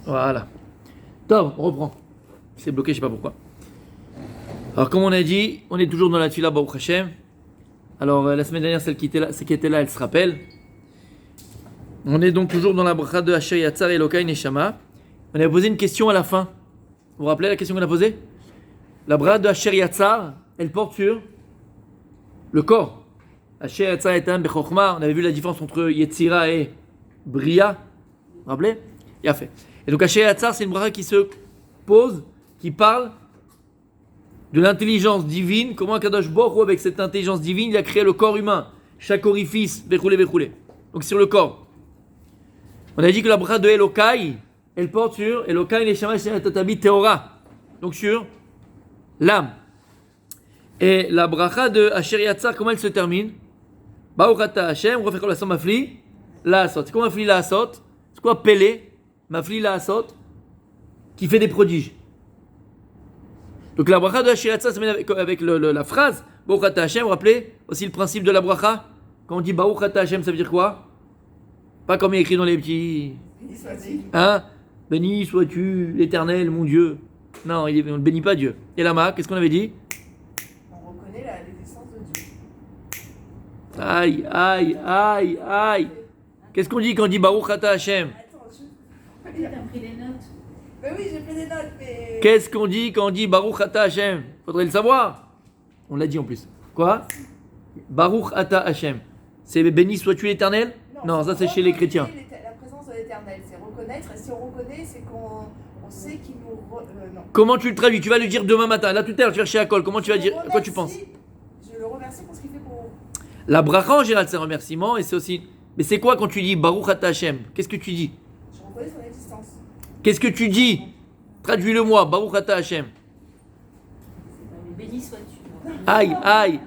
Voilà. Top, on reprend. C'est bloqué, je sais pas pourquoi. Alors, comme on a dit, on est toujours dans la Tfila Baruch Hashem. Alors, la semaine dernière, celle qui était là, elle se rappelle. On est donc toujours dans la bracha de Asher Yatzar Elokai Neshama. On avait posé une question à la fin. Vous vous rappelez la question qu'on a posée? La bracha de Asher Yatzar, elle porte sur le corps. Asher Yatzar Etan Bechokma. On avait vu la différence entre Yetzira et Bria. Vous vous rappelez? Il a fait. Et donc Asher Yatzar, c'est une bracha qui se pose, qui parle de l'intelligence divine. Comment Kadosh Baruch Hu, avec cette intelligence divine, il a créé le corps humain. Chaque orifice, verroulé. Donc sur le corps. On a dit que la bracha de Elokai, elle porte sur Elokai Neshama Tatabi Teora. Donc sur l'âme. Et la bracha de Asher Yatzar, comment elle se termine? Baruch Ata Hashem, on refait comme la son Mafli, la Asot. C'est quoi Mafli la Asot? C'est quoi Pelé? Mafli la Asot, qui fait des prodiges. Donc la bracha de Asher Yatzar se met avec la phrase Baruch Ata Hashem. Vous vous rappelez aussi le principe de la bracha? Quand on dit Baruch Ata Hashem, ça veut dire quoi? Pas comme il est écrit dans les petits. Hein? Béni sois-tu, l'Éternel, mon Dieu. Non, on ne bénit pas Dieu. Et là-bas, qu'est-ce qu'on avait dit? On reconnaît l'existence de Dieu. Aïe. Qu'est-ce qu'on dit quand on dit Baruch Ata Hashem? Attends, T'as pris des notes. Mais oui, j'ai pris des notes, mais. Qu'est-ce qu'on dit quand on dit Baruch Ata Hashem? Faudrait le savoir. On l'a dit en plus. Quoi? Baruch Ata Hashem. C'est béni sois-tu l'Éternel? Non, ça c'est chez les chrétiens. La présence de l'Éternel, c'est reconnaître. Et si on reconnaît, c'est qu'on sait qu'il nous. Non. Comment tu le traduis? Tu vas le dire demain matin. Là tout à l'heure, tu vas chez Akol. Comment tu vas dire? Quoi tu penses? Je le remercie pour ce qu'il fait pour vous. La bracha en général c'est un remerciement et c'est aussi. Mais c'est quoi quand tu dis Baruch Ata Hashem? Qu'est-ce que tu dis? Je reconnais son existence. Qu'est-ce que tu dis? Traduis-le-moi. Baruch Ata Hashem. Béni sois-tu. Aïe.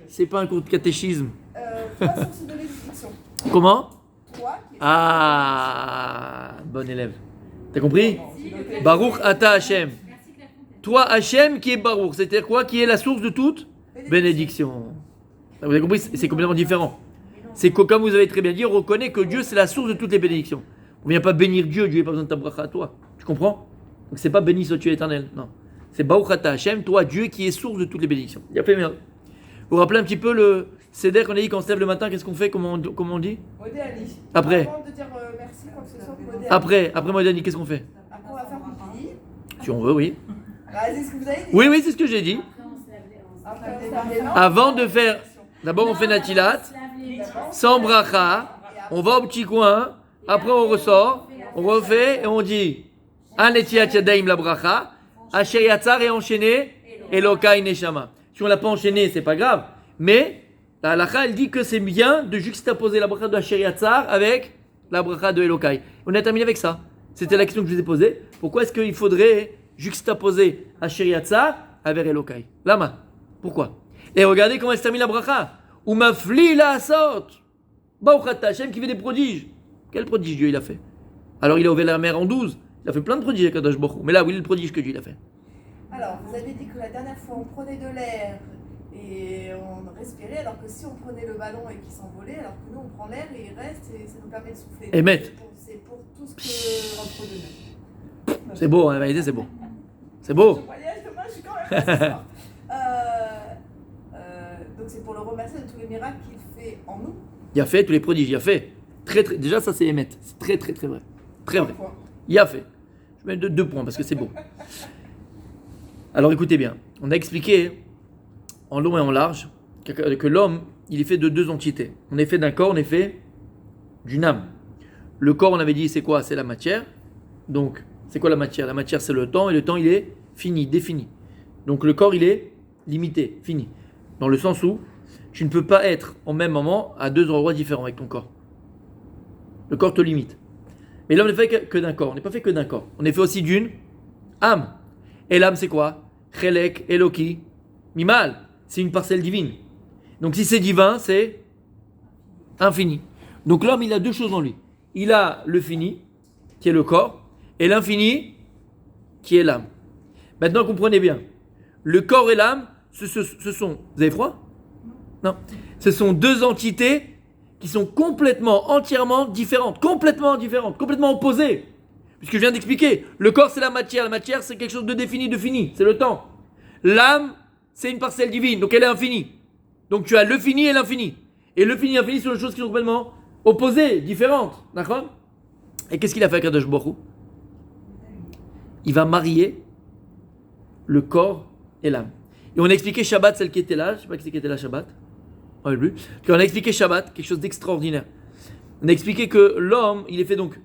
C'est pas un cours de catéchisme. Toi, source de bénédiction. Comment? Toi, qui es. Ah, bon élève. T'as compris? Baruch Ata Hashem. Toi Hashem qui est Baruch, c'est-à-dire quoi? Qui est la source de toute bénédiction. Vous avez compris? C'est complètement différent. C'est que, comme vous avez très bien dit, on reconnaît que Dieu c'est la source de toutes les bénédictions. On ne vient pas bénir Dieu, Dieu n'a pas besoin de ta bracha à toi. Tu comprends? Donc c'est pas béni sois-tu éternel, non. C'est Baruch Ata Hashem, toi Dieu qui est source de toutes les bénédictions. Il a fait merde. Vous vous rappelez un petit peu le Seder qu'on a dit quand on se lève le matin, qu'est-ce qu'on fait? Comment on dit? Modé Ali. Après. Avant de dire merci, quoi que ce soit, modé Ali. Après Modani, qu'est-ce qu'on fait? Après, on va faire pipi. Si on veut, oui. C'est ce que vous avez dit. Oui, c'est ce que j'ai dit. Après, on se lave les mains. Avant de faire, d'abord on fait Natilat, sans bracha, on va au petit coin, après on ressort, on refait et on dit un Netilat Yadayim la bracha, Asher Yatzar et enchaîné, Elokai Neshama. Si on l'a pas enchaîné, c'est pas grave, mais la halakha elle dit que c'est bien de juxtaposer la bracha de Asher Yatzar avec la bracha de Elokai. On a terminé avec ça. C'était la question que je vous ai posée. Pourquoi est-ce qu'il faudrait juxtaposer Asher Yatzar avec Elokai? Lama. Pourquoi? Et regardez comment elle se termine la bracha. Ou mafli la asot. Baruch Ata Hashem qui fait des prodiges. Quel prodige Dieu il a fait? Alors il a ouvert la mer en 12. Il a fait plein de prodiges avec Kadosh Baruch Hu. Mais là, oui, le prodige que Dieu il a fait. Alors, vous avez dit que la dernière fois, on prenait de l'air et on respirait, alors que si on prenait le ballon et qu'il s'envolait, alors que nous, on prend l'air et il reste et ça nous permet de souffler. Émet. C'est pour tout ce que rentre de nous. C'est beau, hein, la vérité, c'est beau. C'est beau. Je voyage demain, je suis quand même là ce soir. Donc, c'est pour le remercier de tous les miracles qu'il fait en nous. Il a fait tous les prodiges. Il a fait. Déjà, ça, c'est Émet. C'est très vrai. Très vrai. Pourquoi? Il a fait. Je mets 2 points parce que c'est beau. Alors écoutez bien. On a expliqué en long et en large que l'homme, il est fait de 2 entités. On est fait d'un corps, on est fait d'une âme. Le corps, on avait dit, c'est quoi? C'est la matière. Donc, c'est quoi la matière? La matière, c'est le temps, et le temps, il est fini, défini. Donc, le corps, il est limité, fini. Dans le sens où tu ne peux pas être en même moment à 2 endroits différents avec ton corps. Le corps te limite. Mais l'homme n'est fait que d'un corps. On n'est pas fait que d'un corps. On est fait aussi d'une âme. Et l'âme, c'est quoi? Chelek, Eloki, Mimal. C'est une parcelle divine. Donc, si c'est divin, c'est infini. Donc, l'homme, il a 2 choses en lui. Il a le fini, qui est le corps, et l'infini, qui est l'âme. Maintenant, comprenez bien. Le corps et l'âme, ce sont... Vous avez froid? Non. Ce sont 2 entités qui sont entièrement différentes, complètement opposées. Puisque je viens d'expliquer, le corps c'est la matière c'est quelque chose de défini, de fini, c'est le temps. L'âme, c'est une parcelle divine, donc elle est infinie. Donc tu as le fini et l'infini. Et le fini et l'infini sont des choses qui sont complètement opposées, différentes. D'accord? Et qu'est-ce qu'il a fait à Kadosh Baruch Hu? Il va marier le corps et l'âme. Et on a expliqué Shabbat, celle qui était là, je ne sais pas qui était là Shabbat. On a expliqué Shabbat, quelque chose d'extraordinaire. On a expliqué que l'homme, il est fait donc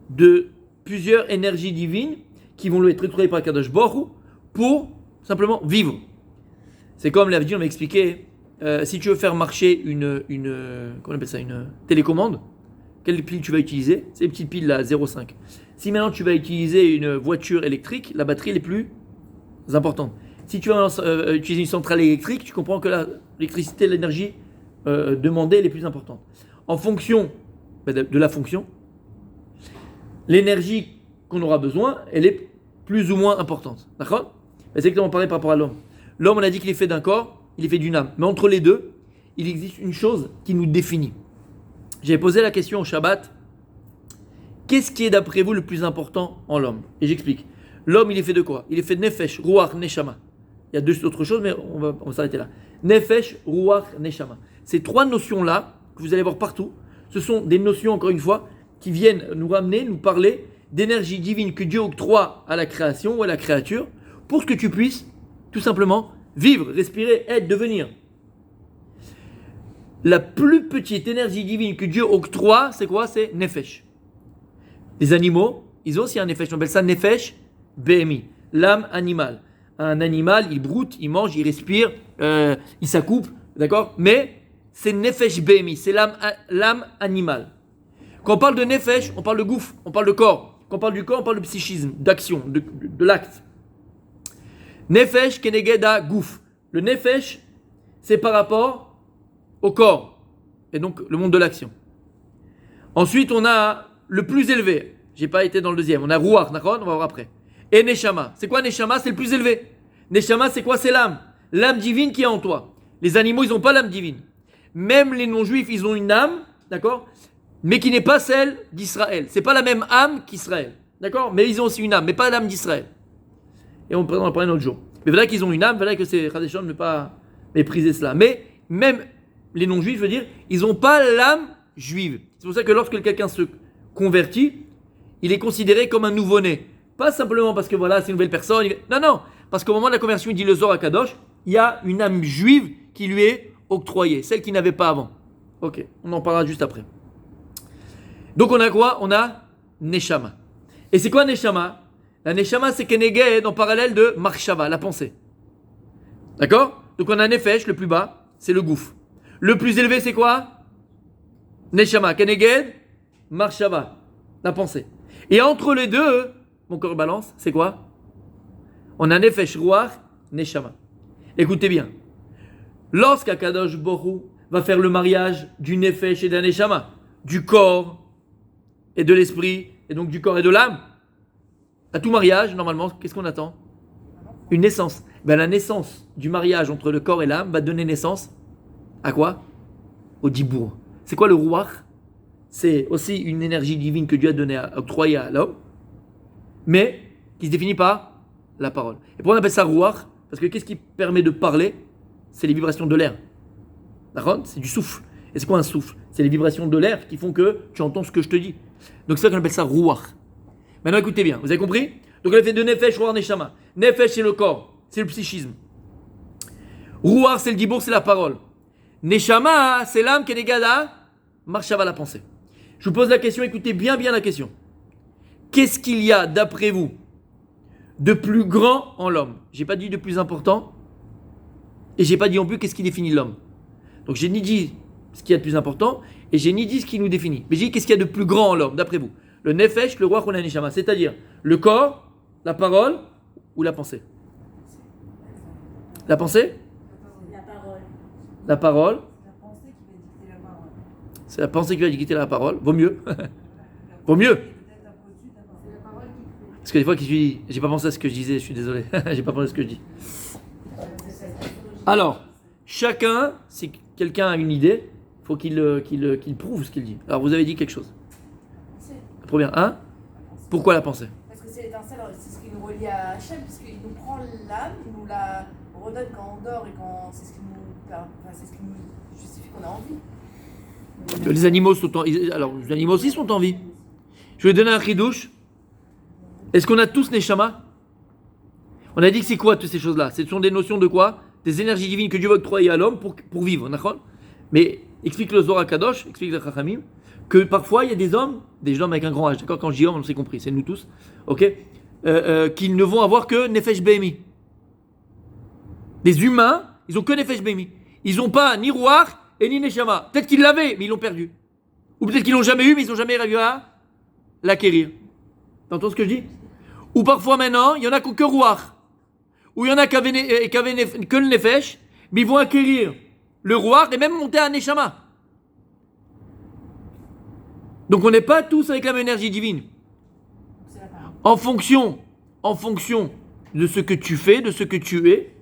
de plusieurs énergies divines qui vont lui être rétrogradées par Kadosh Baruch Hu pour simplement vivre. C'est comme l'avait dit, on m'a expliqué, si tu veux faire marcher une comment on appelle ça, une télécommande, quelle pile tu vas utiliser? C'est les petites piles là, 0,5. Si maintenant tu vas utiliser une voiture électrique, la batterie elle est plus importante. Si tu vas utiliser une centrale électrique, tu comprends que l'électricité, l'énergie demandée elle est plus importante. En fonction de la fonction, l'énergie qu'on aura besoin, elle est plus ou moins importante. D'accord? C'est exactement pareil par rapport à l'homme. L'homme, on a dit qu'il est fait d'un corps, il est fait d'une âme. Mais entre les deux, il existe une chose qui nous définit. J'ai posé la question au Shabbat, qu'est-ce qui est d'après vous le plus important en l'homme? Et j'explique. L'homme, il est fait de quoi? Il est fait de nefesh, ruach, neshama. Il y a deux autres choses, mais on va s'arrêter là. Nefesh, ruach, neshama. Ces trois notions-là, que vous allez voir partout, ce sont des notions, encore une fois, qui viennent nous ramener, nous parler d'énergie divine que Dieu octroie à la création ou à la créature, pour que tu puisses, tout simplement, vivre, respirer, être, devenir. La plus petite énergie divine que Dieu octroie, c'est quoi? C'est nefesh. Les animaux, ils ont aussi un nefesh, on appelle ça nefesh BMI, l'âme animale. Un animal, il broute, il mange, il respire, il s'accouple, d'accord? Mais c'est nefesh BMI, c'est l'âme animale. Quand on parle de nefesh, on parle de gouffre, on parle de corps. Quand on parle du corps, on parle de psychisme, d'action, de l'acte. Nefesh kenegeda gouf. Le nefesh, c'est par rapport au corps, et donc le monde de l'action. Ensuite, on a le plus élevé. J'ai pas été dans le deuxième. On a ruach, d'accord? On va voir après. Et neshama. C'est quoi neshama? C'est le plus élevé. Neshama, c'est quoi? C'est l'âme. L'âme divine qui est en toi. Les animaux, ils n'ont pas l'âme divine. Même les non-juifs, ils ont une âme, d'accord? Mais qui n'est pas celle d'Israël. C'est pas la même âme qu'Israël, d'accord? Mais ils ont aussi une âme, mais pas l'âme d'Israël. Et on en parler un autre jour. Mais voilà qu'ils ont une âme, voilà que c'est Radeshon ne pas mépriser cela. Mais même les non-juifs, je veux dire, ils n'ont pas l'âme juive. C'est pour ça que lorsque quelqu'un se convertit, il est considéré comme un nouveau-né. Pas simplement parce que voilà, c'est une nouvelle personne. Non, parce qu'au moment de la conversion, il dit le Zohar Kadosh, il y a une âme juive qui lui est octroyée, celle qu'il n'avait pas avant. Ok, on en parlera juste après. Donc on a quoi? On a Neshama. Et c'est quoi Neshama? La Neshama, c'est Keneged en parallèle de Marshava, la pensée. D'accord? Donc on a Nefesh, le plus bas, c'est le gouffre. Le plus élevé, c'est quoi? Neshama, Keneged, Marshava, la pensée. Et entre les deux, mon corps balance, c'est quoi? On a Nefesh, Ruach, Neshama. Écoutez bien. Lorsqu'Akadosh Baruch Hu va faire le mariage du Nefesh et d'un Neshama, du corps et de l'esprit, et donc du corps et de l'âme, à tout mariage, normalement, qu'est-ce qu'on attend? Une naissance. Ben, la naissance du mariage entre le corps et l'âme va donner naissance à quoi? Au dibour. C'est quoi le Ruach? C'est aussi une énergie divine que Dieu a donnée, octroyée à l'homme, mais qui se définit par la parole. Et pourquoi on appelle ça Ruach? Parce que qu'est-ce qui permet de parler? C'est les vibrations de l'air. D'accord? C'est du souffle. Et c'est quoi un souffle? C'est les vibrations de l'air qui font que tu entends ce que je te dis. Donc c'est ça qu'on appelle ça Ruach. Maintenant écoutez bien, vous avez compris? Donc on a fait de Nefesh, Ruach, Neshama. Nefesh c'est le corps, c'est le psychisme. Ruach c'est le dibour, c'est la parole. Neshama c'est l'âme qui est négada, marshava la pensée. Je vous pose la question, écoutez bien la question. Qu'est-ce qu'il y a d'après vous de plus grand en l'homme? J'ai pas dit de plus important et j'ai pas dit non plus qu'est-ce qui définit l'homme. Donc j'ai ni dit ce qu'il y a de plus important et j'ai ni dit ce qui nous définit. Mais j'ai dit qu'est-ce qu'il y a de plus grand en l'homme d'après vous? Le nefesh, le roi, ou la neshama, c'est-à-dire le corps, la parole ou la pensée? La pensée? La parole. La parole. La pensée qui va dicter la parole. C'est la pensée qui va dicter la parole. Vaut mieux. Vaut mieux. Peut-être un peu au-dessus de la parole. C'est la parole qui crée. Parce que des fois, j'ai pas pensé à ce que je disais, je suis désolé. J'ai pas pensé à ce que je dis. Alors, chacun, si quelqu'un a une idée, il faut qu'il prouve ce qu'il dit. Alors, vous avez dit quelque chose. La première, hein? Pourquoi la pensée? Parce que c'est l'étincelle, c'est ce qui nous relie à Hachem, puisqu'il nous prend l'âme, il nous la redonne quand on dort et quand c'est ce qui nous justifie qu'on a envie. Les animaux sont en... Alors, les animaux aussi sont en vie. Je vais donner un chidouche. Est-ce qu'on a tous Neshama? On a dit que c'est quoi toutes ces choses-là? Ce sont des notions de quoi? Des énergies divines que Dieu va octroyer à l'homme pour vivre. D'accord? Mais explique le Zohar Kadosh, explique le Chachamim, que parfois il y a des hommes avec un grand H, d'accord? Quand je dis homme, on s'est compris, c'est nous tous, ok? Qui ne vont avoir que Nefesh Behemi. Les humains, ils ont que Nefesh Behemi. Ils n'ont pas ni Ruach et ni Neshama. Peut-être qu'ils l'avaient, mais ils l'ont perdu. Ou peut-être qu'ils l'ont jamais eu, mais ils n'ont jamais réussi à l'acquérir. T'entends ce que je dis? Ou parfois maintenant, il y en a que Ruach. Ou il y en a que le Nefesh, mais ils vont acquérir le Ruach et même monter à Neshama. Donc on n'est pas tous avec la même énergie divine. En fonction de ce que tu fais, de ce que tu es,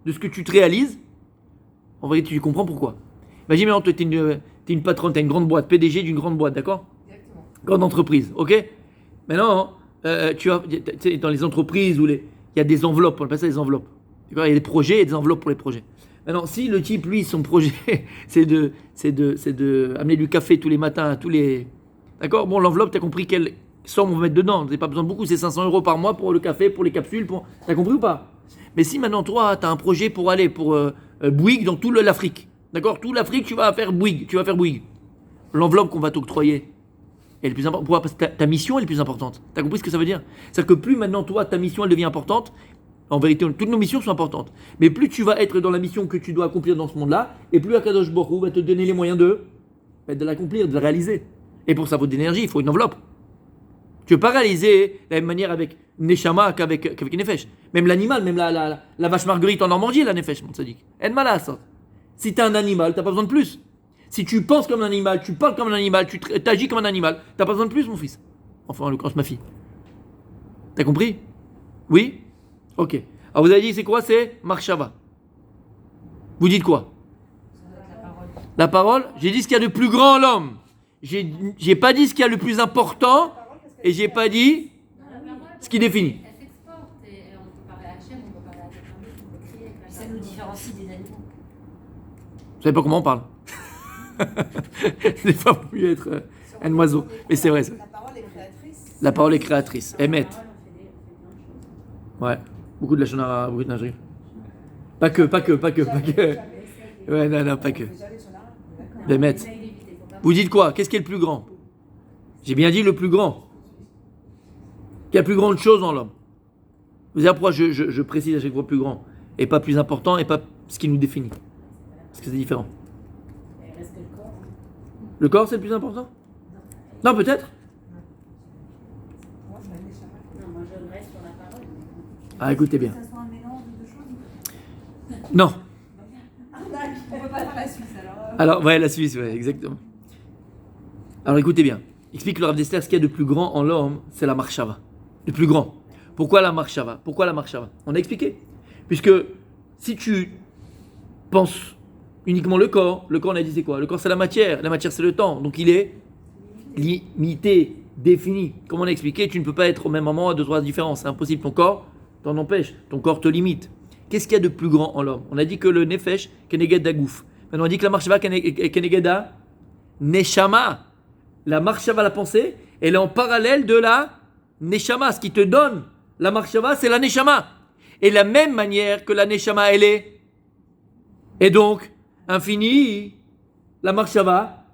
de ce que tu te réalises, en vérité tu comprends pourquoi. Imagine maintenant, toi tu es une patronne, tu as une grande boîte, PDG d'une grande boîte, d'accord? Exactement. Grande entreprise, ok? Maintenant, tu sais, dans les entreprises où il y a des enveloppes, on appelle ça des enveloppes. D'accord? Il y a des projets et des enveloppes pour les projets. Maintenant, si le type, lui, son projet, c'est de amener du café tous les matins, D'accord? Bon, l'enveloppe, tu as compris quelle somme on va mettre dedans. Vous n'avez pas besoin de beaucoup, c'est 500 € par mois pour le café, pour les capsules. T'as compris ou pas? Mais si maintenant, toi, tu as un projet pour aller pour Bouygues dans toute l'Afrique. D'accord? Toute l'Afrique, tu vas faire Bouygues. L'enveloppe qu'on va t'octroyer est le plus important. Pourquoi? Parce que ta mission est la plus importante. Tu as compris ce que ça veut dire? C'est-à-dire que plus maintenant, toi, ta mission, elle devient importante. En vérité, toutes nos missions sont importantes. Mais plus tu vas être dans la mission que tu dois accomplir dans ce monde-là, et plus Akadosh Baruch Hu va te donner les moyens de l'accomplir, de la réaliser. Et pour ça, il faut de l'énergie, il faut une enveloppe. Tu ne peux pas réaliser de la même manière avec Neshama qu'avec Nefesh. Même l'animal, même la vache Marguerite en Normandie, la Nefesh, mon tzaddik. Elle m'a là, ça. Si tu es un animal, tu n'as pas besoin de plus. Si tu penses comme un animal, tu parles comme un animal, tu agis comme un animal, tu n'as pas besoin de plus, mon fils. Enfin, en l'occurrence, ma fille. T'as compris? Oui? Ok. Alors vous avez dit, c'est quoi? C'est Marshava. Vous dites quoi? La parole. J'ai dit ce qu'il y a de plus grand en l'homme. J'ai pas dit ce qu'il y a le plus important et j'ai pas dit ce qui définit. Elle s'exporte et on peut parler à Hachem, on peut parler à quelqu'un d'autre, on peut crier. Ça nous différencie des animaux. Vous savez pas comment on parle. Des fois, il vaut mieux être un oiseau. Mais c'est vrai ça. La parole est créatrice. La parole est créatrice. Emet. On fait plein de choses. Ouais. Beaucoup de la shonara, beaucoup de nagerie. Pas que. Ouais, non, pas que. Emet. Vous dites quoi? Qu'est-ce qui est le plus grand? J'ai bien dit le plus grand. Il y a plus grande chose en l'homme. Vous savez pourquoi je précise à chaque fois plus grand et pas plus important et pas ce qui nous définit? Parce que c'est différent. Il reste que le corps. Le corps, c'est le plus important? Non, peut-être. Non, moi je reste sur la parole. Ah, écoutez bien. Que ça soit un mélange de choses. Non. On peut pas faire la Suisse alors. Alors, ouais, la Suisse, ouais, exactement. Alors, écoutez bien. Explique le Rav Dessler, ce qu'il y a de plus grand en l'homme, c'est la marshava. Le plus grand. Pourquoi la marshava? On a expliqué. Puisque si tu penses uniquement le corps, on a dit c'est quoi? Le corps, c'est la matière c'est le temps. Donc, il est limité, défini. Comme on a expliqué, tu ne peux pas être au même moment à deux endroits différents. C'est impossible. Ton corps t'en empêche. Ton corps te limite. Qu'est-ce qu'il y a de plus grand en l'homme? On a dit que le nefesh, keneged dagouf. Maintenant, on dit que la marshava, keneged neshama. La marshava, la pensée, elle est en parallèle de la neshama. Ce qui te donne la marshava, c'est la neshama. Et la même manière que la neshama, elle est. Et donc, infinie, la marshava,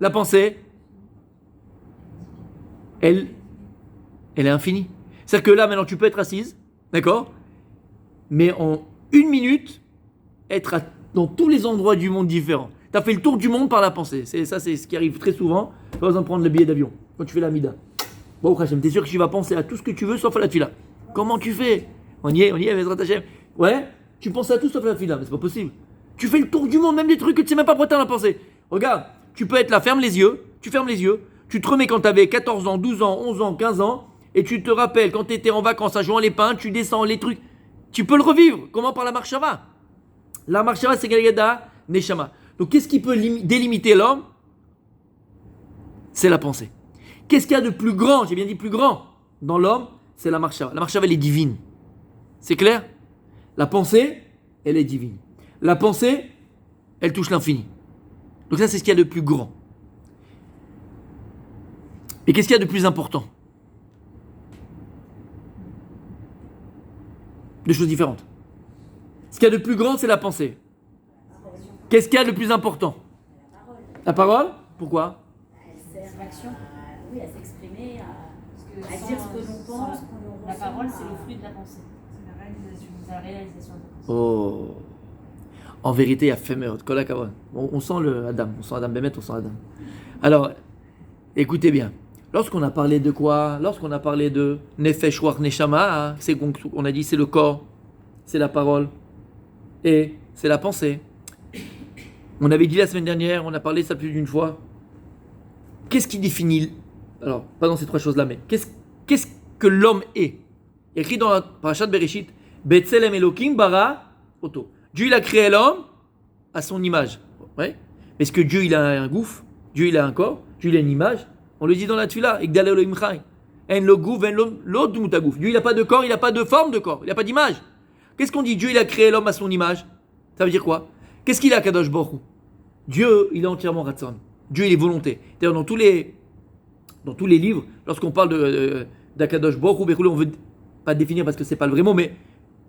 la pensée, elle est infinie. C'est-à-dire que là, maintenant, tu peux être assise, d'accord? Mais en une minute, être dans tous les endroits du monde différents. Tu as fait le tour du monde par la pensée. C'est ce qui arrive très souvent. Pas besoin de prendre le billet d'avion. Quand tu fais la mida. Bon, Hachem, t'es sûr que tu vas penser à tout ce que tu veux sauf à la fila. Comment tu fais? On y est, Bezrat Hachem. Ouais, tu penses à tout sauf à la fila, mais c'est pas possible. Tu fais le tour du monde, même des trucs que tu sais même pas pourquoi t'as la pensée. Regarde, tu peux être là, ferme les yeux, tu fermes les yeux, tu te remets quand t'avais 14 ans, 12 ans, 11 ans, 15 ans, et tu te rappelles quand t'étais en vacances à jouer les pins, tu descends les trucs. Tu peux le revivre. Comment? Par la marshava. La marshava, c'est Galgada, Neshama. Donc, qu'est-ce qui peut délimiter l'homme? C'est la pensée. Qu'est-ce qu'il y a de plus grand? J'ai bien dit plus grand. dans l'homme, c'est la marshava. La marshava, elle est divine. C'est clair? La pensée, elle est divine. La pensée, elle touche l'infini. Donc ça, c'est ce qu'il y a de plus grand. Et qu'est-ce qu'il y a de plus important? Deux choses différentes. Ce qu'il y a de plus grand, c'est la pensée. Qu'est-ce qu'il y a de plus important? La parole. Pourquoi? Elle sert l'action, oui, à s'exprimer, Parce à que dire ce que l'on pense. La parole, c'est le fruit de la pensée. C'est la réalisation. C'est la réalisation de la pensée. Oh. En vérité, il y a fait meurtre. On sent le Adam. On sent Adam Bémet, on sent Adam. Alors, écoutez bien. Lorsqu'on a parlé de quoi? Lorsqu'on a parlé de Nefesh Ruach Neshama, hein, on a dit c'est le corps, c'est la parole et c'est la pensée. On avait dit la semaine dernière, on a parlé ça plus d'une fois. Qu'est-ce qui définit, alors pas dans ces trois choses-là, mais qu'est-ce que l'homme est? Écrit dans la Parashat Bereshit, Betzelem Elokim bara Oto. Dieu il a créé l'homme à son image. Ouais. Est-ce que Dieu il a un gouffre? Dieu il a un corps? Dieu il a une image? On le dit dans la Tfila, Igdal Elohim Chai. En lo gouf, en lo dmutagouf. Dieu il n'a pas de corps, il n'a pas de forme de corps, il n'a pas d'image. Qu'est-ce qu'on dit? Dieu il a créé l'homme à son image. Ça veut dire quoi? Qu'est-ce qu'il a, Kadosh Baruch Hu? Dieu, il est entièrement Ratzon. Dieu, il est volonté. D'ailleurs, dans tous les livres, lorsqu'on parle d'Akadosh Baruch Hu, on veut pas définir parce que c'est pas le vrai mot, mais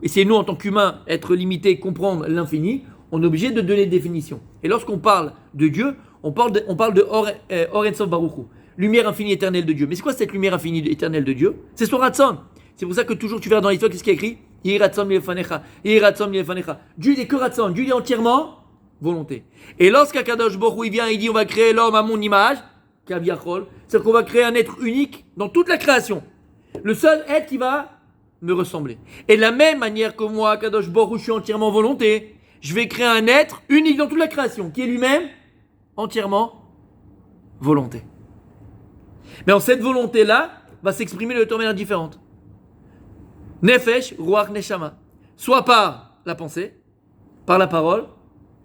essayez-nous en tant qu'humains être limités, comprendre l'infini, on est obligé de donner des définitions. Et lorsqu'on parle de Dieu, on parle de Or En Sof Baruch Hu, lumière infinie éternelle de Dieu. Mais c'est quoi cette lumière infinie éternelle de Dieu? C'est son Ratzon. C'est pour ça que toujours tu verras dans l'histoire qu'est-ce qui est écrit? Yehi Ratzon milefanecha, Yehi Ratzon milefanecha. Dieu il est que Ratzon, Dieu il est entièrement volonté. Et lorsqu'Akadosh Baruch Hu il vient, il dit on va créer l'homme à mon image, Kaviachol, c'est qu'on va créer un être unique dans toute la création. Le seul être qui va me ressembler. Et de la même manière que moi, Akadosh Baruch Hu, je suis entièrement volonté, je vais créer un être unique dans toute la création, qui est lui-même entièrement volonté. Mais en cette volonté-là, va s'exprimer de deux manières différentes. Nefesh, Ruach, Neshama. Soit par la pensée, par la parole,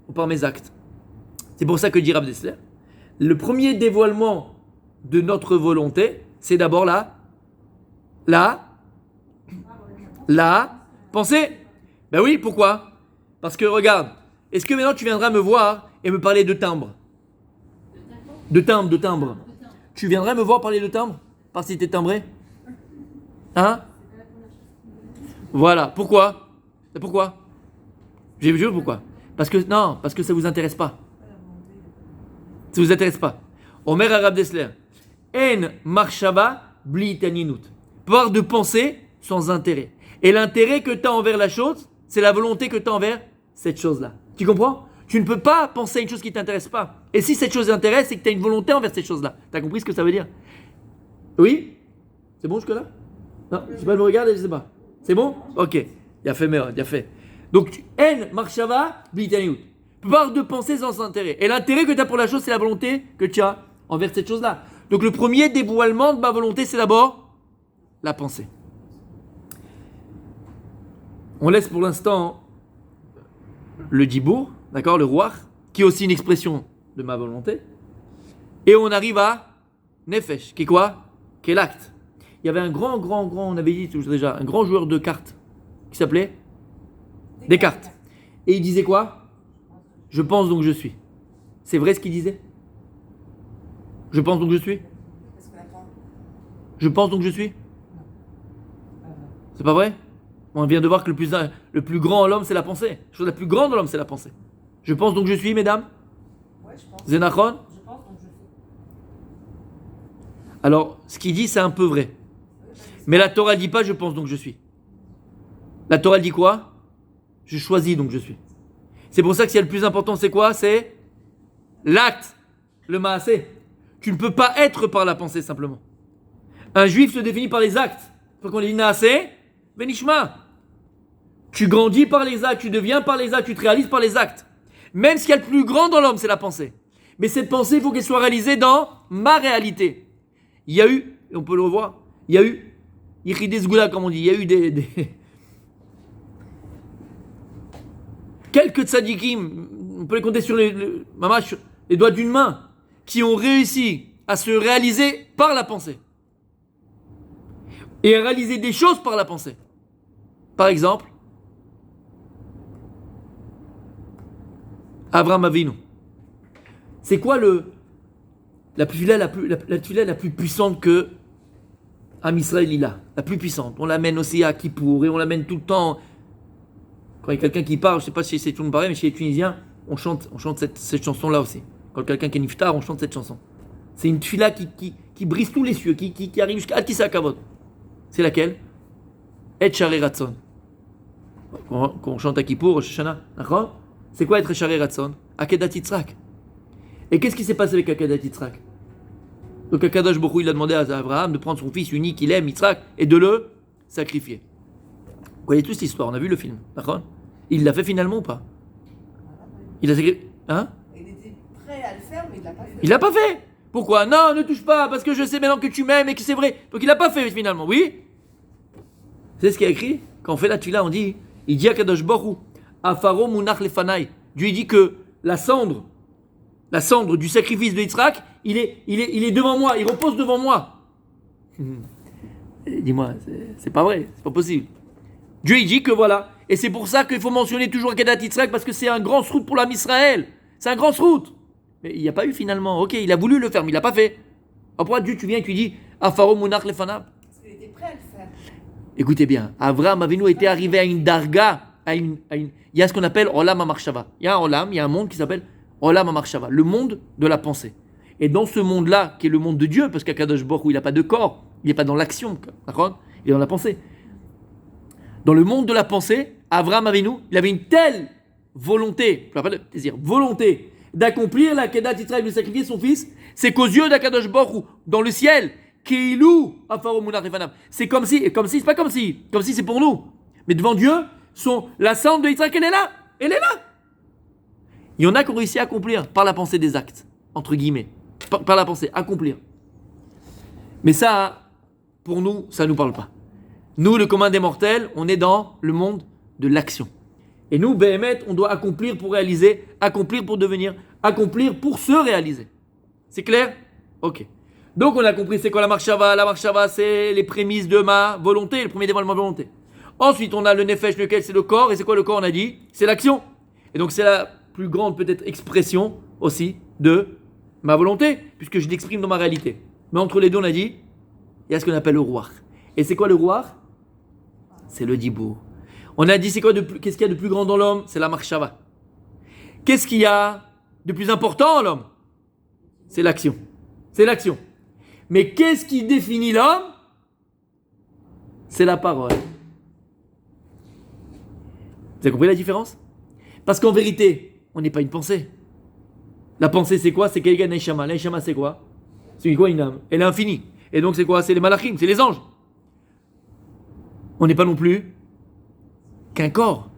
ou par mes actes. C'est pour ça que dit Rav Dessler, le premier dévoilement de notre volonté, c'est d'abord la pensée. Ben oui, pourquoi? Parce que regarde, est-ce que maintenant tu viendras me voir et me parler de timbre? De timbre. Tu viendrais me voir parler de timbre? Parce que t'es timbré? Hein? Voilà, pourquoi? Pourquoi? Je vais vous dire pourquoi. Parce que ça vous intéresse pas. Ça vous intéresse pas. Omer Rav Dessler, En marshava bli taninut. Pouvoir de penser sans intérêt. Et l'intérêt que tu as envers la chose, c'est la volonté que tu as envers cette chose-là. Tu comprends? Tu ne peux pas penser à une chose qui ne t'intéresse pas. Et si cette chose t'intéresse, c'est que tu as une volonté envers cette chose-là. Tu as compris ce que ça veut dire? Oui? C'est bon jusque-là? Non, je sais pas, je me regarde et je sais pas. C'est bon? Ok. Il a fait. Donc, En marshava bli taninut. Pouvoir de penser sans intérêt. Et l'intérêt que tu as pour la chose, c'est la volonté que tu as envers cette chose-là. Donc le premier dévoilement de ma volonté, c'est d'abord la pensée. On laisse pour l'instant le dibour, d'accord, le ruach, qui est aussi une expression de ma volonté. Et on arrive à nefesh, qui est quoi? Qui est l'acte. Il y avait un grand, on avait dit déjà, un grand joueur de cartes, qui s'appelait Descartes. Et il disait quoi? Je pense donc je suis. C'est vrai ce qu'il disait? Je pense donc je suis? Je pense donc je suis? C'est pas vrai? On vient de voir que le plus grand en l'homme, c'est la pensée. La chose la plus grande en l'homme, c'est la pensée. Je pense donc je suis, mesdames? Ouais, je pense. Zénachon? Je pense donc je suis. Alors, ce qu'il dit, c'est un peu vrai. Mais la Torah dit pas je pense donc je suis. La Torah dit quoi? Je choisis donc je suis. C'est pour ça que ce qui est le plus important, c'est quoi? C'est l'acte, le maasé. Tu ne peux pas être par la pensée simplement. Un juif se définit par les actes. Il faut qu'on dit naasé, benishma. Tu grandis par les actes, tu deviens par les actes, tu te réalises par les actes. Même ce qu'il y a le plus grand dans l'homme, c'est la pensée. Mais cette pensée, il faut qu'elle soit réalisée dans ma réalité. Il y a eu, et on peut le revoir, il y a eu, comme on dit, il y a eu des quelques tzadikim, on peut les compter sur les doigts d'une main, qui ont réussi à se réaliser par la pensée. et à réaliser des choses par la pensée. Par exemple, Abraham Avinu. C'est quoi la tefila la plus puissante que Am Israël il a? La plus puissante. On l'amène aussi à Kippour et on l'amène tout le temps. Quand il y a quelqu'un qui parle, je ne sais pas si c'est tout le monde pareil, mais chez les Tunisiens, on chante cette chanson-là aussi. Quand quelqu'un qui est niftar, on chante cette chanson. C'est une tefila qui brise tous les cieux, qui arrive jusqu'à Atissa Kavod. C'est laquelle? Et Shari Ratson. Quand on chante à Kippour, Rosh Hashanah, d'accord? C'est quoi être Shari Ratson? Akedat Yitzhak. Et qu'est-ce qui s'est passé avec Akedat Yitzhak? Donc Akadosh Baruch Hu, il a demandé à Abraham de prendre son fils unique, il aime Yitzhak, et de le sacrifier. Vous voyez toute cette histoire, on a vu le film, d'accord? Il l'a fait finalement ou pas? Il a sacrifié. Hein? Il était prêt à le faire, mais il l'a pas fait. Il l'a pas fait. Pourquoi? Non, ne touche pas, parce que je sais maintenant que tu m'aimes et que c'est vrai. Donc il l'a pas fait finalement, oui? C'est ce qu'il y a écrit? Quand on fait la tefila, on dit, il dit à Kadosh Baruch Hu, Afaro munach lefanai. Dieu dit que la cendre du sacrifice de Yitzhak, il est devant moi, il repose devant moi. Dis-moi, c'est pas vrai, c'est pas possible. Dieu il dit que voilà, et c'est pour ça qu'il faut mentionner toujours Akedat Yitzhak, parce que c'est un grand srout pour l'âme Israël. C'est un grand srout. Mais il n'y a pas eu finalement. Ok, il a voulu le faire, mais il l'a pas fait. Alors pourquoi Dieu, tu viens et tu dis Afaro munach lefanab? Parce qu'il était prêt à le faire. Écoutez bien, Avraham Avinu était arrivé à une darga, il y a ce qu'on appelle Olam HaMachshava. Il y a un Olam, il y a un monde qui s'appelle Olam HaMachshava, le monde de la pensée. Et dans ce monde-là, qui est le monde de Dieu, parce qu'Akadosh Baruch Hu, il n'a pas de corps, il n'est pas dans l'action, d'accord? Il est dans la pensée. Dans le monde de la pensée, Avraham Avinu, il avait une telle volonté, je ne parle pas de désir, volonté d'accomplir la Kedat Yitzhak, de sacrifier son fils, c'est qu'aux yeux d'Akadosh Baruch Hu, dans le ciel, Keilou Afaro Munach Lefanab, c'est comme si, c'est pas comme si c'est pour nous, mais devant Dieu, la cendre de Yitzhak, elle est là. Il y en a qui ont réussi à accomplir par la pensée des actes, entre guillemets, par la pensée, accomplir. Mais ça, pour nous, ça ne nous parle pas. Nous, le commun des mortels, on est dans le monde de l'action. Et nous, Béhémet, on doit accomplir pour réaliser, accomplir pour devenir, accomplir pour se réaliser. C'est clair? Ok. Donc on a compris c'est quoi la marshava. La marshava, c'est les prémices de ma volonté, le premier dévoilement de ma volonté. Ensuite, on a le nefesh, lequel c'est le corps. Et c'est quoi le corps, on a dit? C'est l'action. Et donc c'est la plus grande peut-être expression aussi de ma volonté, puisque je l'exprime dans ma réalité. Mais entre les deux, on a dit, il y a ce qu'on appelle le roi. Et c'est quoi le roi? C'est le dibour. On a dit qu'est-ce qu'il y a de plus grand dans l'homme? C'est la marshava. Qu'est-ce qu'il y a de plus important en l'homme? C'est l'action. C'est l'action. Mais qu'est-ce qui définit l'homme? C'est la parole. Vous avez compris la différence? Parce qu'en vérité, on n'est pas une pensée. La pensée, c'est quoi? C'est Keigan Neshama. Neshama, c'est quoi? C'est quoi une âme? Elle est infinie. Et donc, c'est quoi? C'est les malachim, c'est les anges. On n'est pas non plus qu'un corps.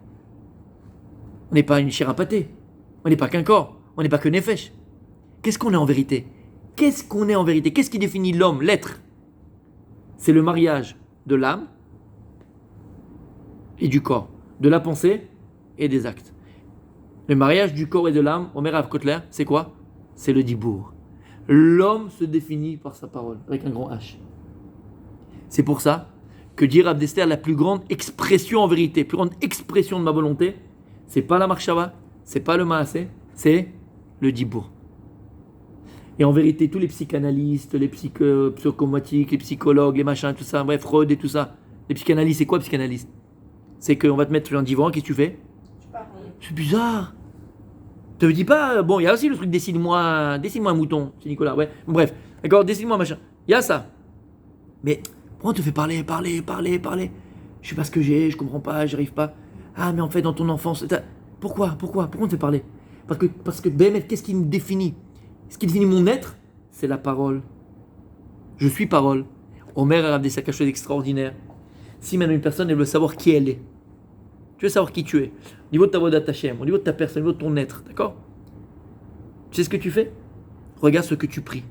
On n'est pas une chair à pâté. On n'est pas qu'un corps. On n'est pas que nefesh. Qu'est-ce qu'on est en vérité? Qu'est-ce qu'on est en vérité? Qu'est-ce qui définit l'homme, l'être? C'est le mariage de l'âme et du corps, de la pensée et des actes. Le mariage du corps et de l'âme, Omer Rav Kotler, c'est quoi? C'est le dibour. L'homme se définit par sa parole, avec un grand H. C'est pour ça que dire Rav Dester, la plus grande expression en vérité, plus grande expression de ma volonté, c'est pas la marshava, c'est pas le maasé, c'est le dibour. Et en vérité, tous les psychanalystes, les psychomatiques, les psychologues, les machins, tout ça, bref, Freud et tout ça, les psychanalystes, c'est quoi psychanalyste? C'est qu'on va te mettre sur un divan, qu'est-ce que tu fais? C'est bizarre. Tu me dis pas, bon, il y a aussi le truc dessine-moi un mouton, c'est Nicolas, ouais. Bref, d'accord, dessine-moi un machin. Il y a ça. Mais pourquoi on te fait parler? Je sais pas ce que j'ai, je comprends pas, j'arrive pas. Ah, mais en fait, dans ton enfance, pourquoi on te fait parler? Parce que Béhémet, qu'est-ce qui me définit? Ce qui définit mon être, c'est la parole. Je suis parole. Omer a ramené quelque chose d'extraordinaire. Si maintenant une personne, elle veut savoir qui elle est, tu veux savoir qui tu es, au niveau de ta vodat Hashem, au niveau de ta personne, au niveau de ton être, d'accord? Tu sais ce que tu fais? Regarde ce que tu pries.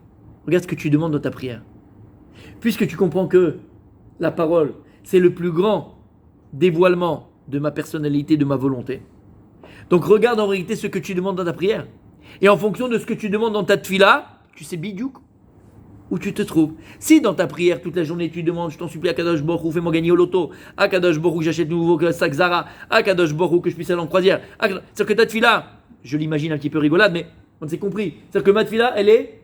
Regarde ce que tu demandes dans ta prière. Puisque tu comprends que la parole, c'est le plus grand dévoilement de ma personnalité, de ma volonté. Donc regarde en réalité ce que tu demandes dans ta prière. Et en fonction de ce que tu demandes dans ta tefila, tu sais bidiouk où tu te trouves. Si dans ta prière toute la journée tu demandes, je t'en supplie, Akadosh Baruch Hu, fais-moi gagner au loto, Akadosh Baruch Hu, j'achète de nouveau sac Zara, Akadosh Baruch Hu, que je puisse aller en croisière. C'est-à-dire que ta tefila, je l'imagine un petit peu rigolade, mais on s'est compris. C'est-à-dire que ma tefila, elle est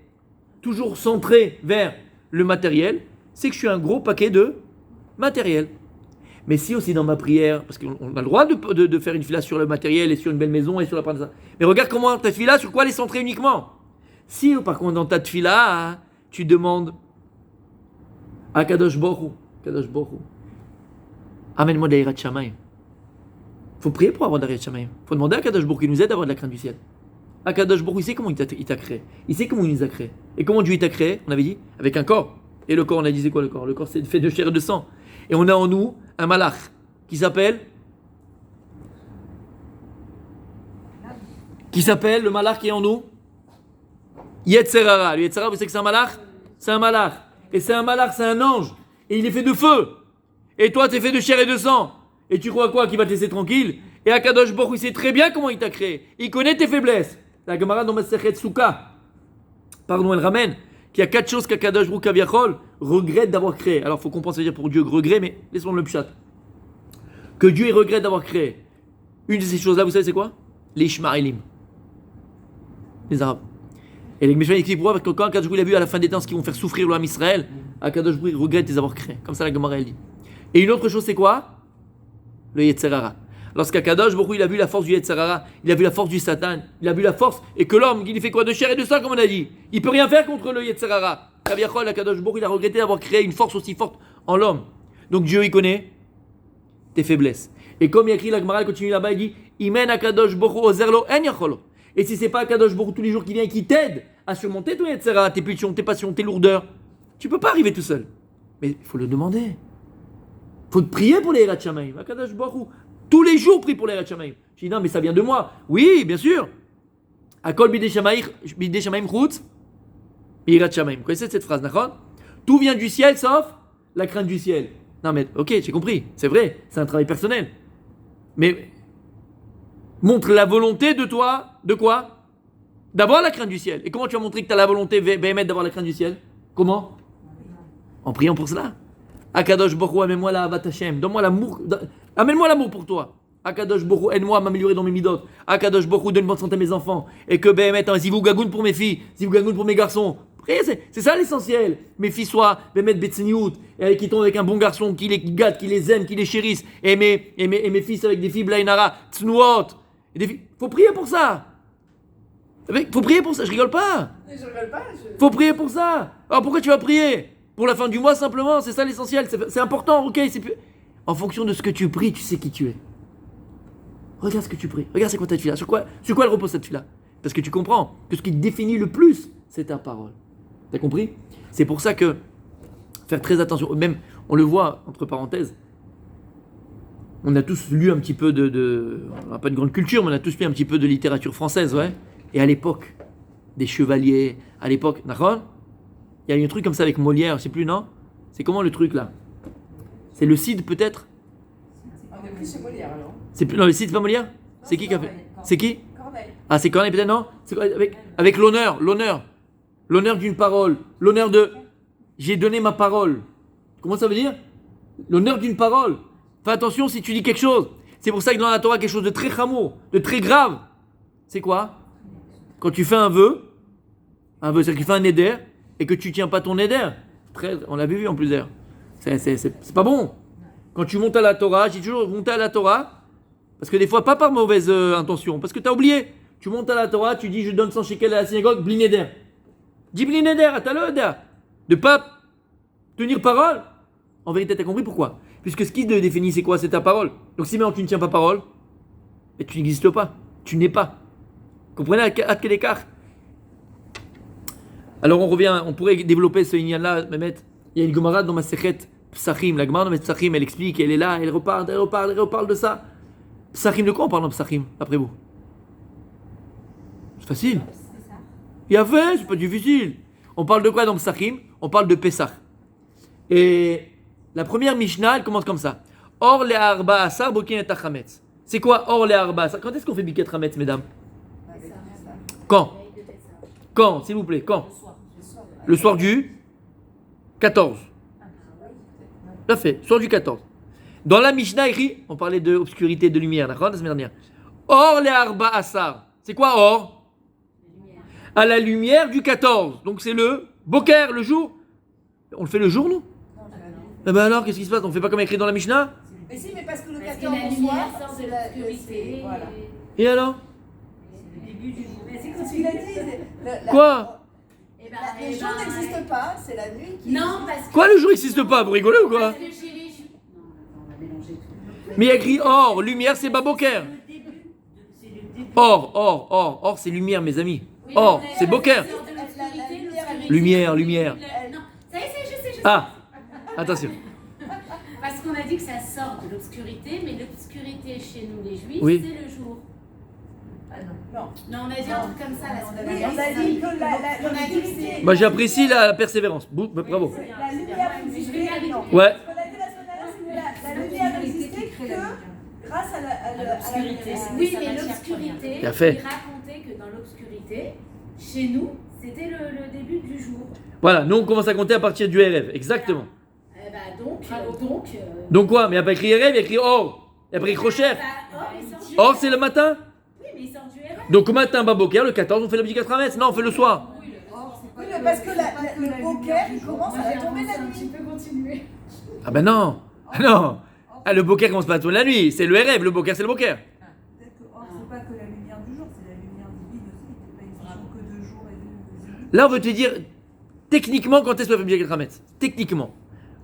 toujours centrée vers le matériel. C'est que je suis un gros paquet de matériel. Mais si aussi dans ma prière, parce qu'on a le droit de faire une fila sur le matériel et sur une belle maison et sur la parnassa. Mais regarde comment ta fila, sur quoi elle est centrée uniquement. Si par contre dans ta fila, tu demandes à Kadosh Baruch Hu, amène-moi d'Aïrat Shamaim. Il faut prier pour avoir d'Aïrat Shamaim. Il faut demander à Kadosh Baruch Hu qui nous aide à avoir de la crainte du ciel. À Kadosh Baruch Hu, il sait comment il t'a créé. Il sait comment il nous a créé. Et comment Dieu t'a créé, on avait dit, avec un corps. Et le corps, on a dit c'est quoi le corps? Le corps c'est fait de chair et de sang. Et on a en nous un malach qui s'appelle le malach qui est en nous Yetzerara. Le Yetzerara, vous savez que c'est un malach? C'est un malach. Et c'est un malach, c'est un ange. Et il est fait de feu. Et toi, tu es fait de chair et de sang. Et tu crois quoi? Qu'il va te laisser tranquille? Et Akadosh Baruch Hu, il sait très bien comment il t'a créé. Il connaît tes faiblesses. La Gemara dans Masechet Souka, pardon, elle ramène qu'il y a 4 choses qu'Akadosh Baruch Hu Kaviachol regrette d'avoir créé. Alors, il faut comprendre, ça veut dire pour Dieu regret, mais laissons le pshat. Que Dieu il regrette d'avoir créé. Une de ces choses-là, vous savez, c'est quoi? Les Ishmaélim. Les Arabes. Et les Ishmaélim expliquent pourquoi? Parce que quand Akadosh Baruch Hu a vu à la fin des temps ce qu'ils vont faire souffrir l'homme Israël, Akadosh Baruch Hu regrette de les avoir créés. Comme ça, la Gemara elle dit. Et une autre chose, c'est quoi? Le Yetzerara. Lorsqu'Akadosh Baruch Hu il a vu la force du Yetzerara, il a vu la force du Satan, il a vu la force, et que l'homme, il fait quoi? De chair et de sang, comme on a dit. Il peut rien faire contre le Yetzerara. Kaviachol, Akadosh Baruch Hu, il a regretté d'avoir créé une force aussi forte en l'homme. Donc Dieu, il connaît tes faiblesses. Et comme il y a écrit, la Gemara continue là-bas, il dit Imen Akadosh Baruch Hu ozerlo en yacholo. Et si c'est pas Akadosh Baruch Hu tous les jours qui vient et qui t'aide à surmonter ton Yetzerara, tes pulsions, tes passions, tes lourdeurs, tu peux pas arriver tout seul. Mais il faut le demander. Il faut te prier pour les Yirat Shamayim. Akadosh Baruch Hu, tous les jours, prie pour les Yirat Shamayim. Je dis non, mais ça vient de moi. Oui, bien sûr. Akol bidei Shamayim chutz Yirat Shamayim. Vous connaissez cette phrase, d'accord? Tout vient du ciel sauf la crainte du ciel. Non, mais ok, j'ai compris. C'est vrai, c'est un travail personnel. Mais montre la volonté de toi, de quoi? D'avoir la crainte du ciel. Et comment tu as montré que tu as la volonté d'avoir la crainte du ciel? Comment? En priant pour cela. Akadosh Baruch Hu, amène-moi la Avat Hashem. Donne-moi l'amour. Amène-moi l'amour pour toi. Akadosh Baruch Hu, aide-moi à m'améliorer dans mes midot. Akadosh Baruch Hu, donne bonne santé à mes enfants. Et que Béhémet, un zivou gagoun pour mes filles, zivou gagoun pour mes garçons. C'est ça l'essentiel. Mes filles soient Béhémet Betseniout, et qui tombent avec un bon garçon, qui les gâte, qui les aime, qui les chérisse. Et mes fils avec des filles Blainara, Tsnuot. Faut prier pour ça. Faut prier pour ça, je rigole pas. Je rigole pas. Faut prier pour ça. Alors pourquoi tu vas prier? Pour la fin du mois simplement, c'est ça l'essentiel. C'est important, ok. En fonction de ce que tu pries, tu sais qui tu es. Regarde ce que tu pries. Regarde c'est quoi ta fila. Sur quoi elle repose cette fila? Parce que tu comprends que ce qui te définit le plus, c'est ta parole. T'as compris? C'est pour ça que faire très attention. Même, on le voit, entre parenthèses, on a tous lu un petit peu on n'a pas une grande culture, mais on a tous lu un petit peu de littérature française, ouais. Et à l'époque, des chevaliers, à l'époque, d'accord? Il y a eu un truc comme ça avec Molière, je sais plus, non? C'est comment le truc là? C'est le Cid peut-être? On est plus chez Molière alors. Non, le Cid c'est pas Molière? C'est qui a fait? C'est qui? Corneille. Ah, c'est Corneille peut-être, non? C'est quoi, avec l'honneur d'une parole, l'honneur de j'ai donné ma parole. Comment ça veut dire? L'honneur d'une parole. Fais attention si tu dis quelque chose. C'est pour ça que dans la Torah, quelque chose de très chameau, de très grave. C'est quoi? Quand tu fais un vœu, c'est-à-dire que tu fais un éder et que tu tiens pas ton éder. On l'avait vu en plus d'ailleurs. C'est pas bon. Quand tu montes à la Torah, j'ai toujours monté à la Torah, parce que des fois, pas par mauvaise intention, parce que tu as oublié. Tu montes à la Torah, tu dis je donne 100 shekels à la synagogue, blin éder. Dis blin éder, t'as le éder. De pas tenir parole. En vérité, tu as compris pourquoi? Puisque ce qui te définit, c'est quoi? C'est ta parole. Donc si maintenant tu ne tiens pas parole, et tu n'existes pas. Tu n'es pas. Comprenez à quel écart? Alors on revient, on pourrait développer ce inyan-là, Mehmet. Il y a une Gemara dans Masechet Psachim. La Gemara dans Psachim, elle explique, elle est là, elle reparle de ça. Psachim, de quoi on parle dans Psachim, après vous? C'est facile. Il y a fait, c'est pas difficile. On parle de quoi dans Psachim? On parle de Pesach. Et la première Mishnah, elle commence comme ça. Or le arba asar bokin et achametz. C'est quoi or le arba asar? Quand est-ce qu'on fait biket chametz, mesdames? Quand? Quand, s'il vous plaît, quand? Le soir du 14. Tout à fait, soir du 14. Dans la Mishnah écrit, on parlait de obscurité, de lumière, d'accord, la semaine dernière. Or les Arba Asar. C'est quoi or? À la lumière du 14. Donc c'est le Boker, le jour. On le fait le jour, nous? Non, c'est la nuit. Eh ben alors, qu'est-ce qui se passe? On fait pas comme écrit dans la Mishnah? Mais si, mais parce que le Parce que 14 la au lumière soir, sort de c'est la. l'obscurité. Voilà. Et alors? C'est le début du jour. Mais c'est C'est ce qu'il a dit. Quoi? Eh ben, Le jour n'existe pas, c'est la nuit qui. Non, parce que. Quoi, le jour n'existe pas? Vous rigolez ou quoi? Parce que chez les Juifs. Non, attends, on va mélanger tout. Mais il y a écrit or, lumière, c'est pas Boker. C'est le début. C'est le début. Or, c'est lumière, mes amis. Or, c'est Boker. Lumière. Non, ça y est, je sais. Ah, attention. Parce qu'on a dit que ça sort de l'obscurité, mais l'obscurité chez nous, les Juifs, Oui. c'est le jour. Ah non. Non, on a dit un truc comme ça la semaine Oui, dernière. on a dit que On a dit que c'est. Bah, j'apprécie la persévérance. Bravo. la lumière n'existait non. Ouais. Ce qu'on a dit la semaine dernière, c'est que la lumière n'existait que grâce à L'obscurité. la Oui, mais l'obscurité, Bien fait. il racontait que dans l'obscurité, chez nous, c'était le début du jour. Voilà, nous on commence à compter à partir du RF. Exactement. Eh ben donc. Donc quoi? Mais il n'y a pas écrit RF, il y a écrit or. Il y a pas écrit Crocher. Il sort du Or, c'est le matin. Oui, mais il sort du RF. Donc au matin, Baboker, le 14, on fait le petit 4 mètres. Non, on fait le soir. Oui, mais parce que le Boker, il commence à tomber la nuit. continuer. Ah ben non. Ah non. Ah, le Boker commence pas à tourner la nuit. C'est le RF, le Boker, c'est le Boker. Peut-être que or, c'est pas que la lumière du jour, c'est la lumière divine aussi. C'est pas une question que de jour et de nuit. Là, on veut te dire, techniquement, quand est-ce qu'on fait le petit 4 mètres? Techniquement.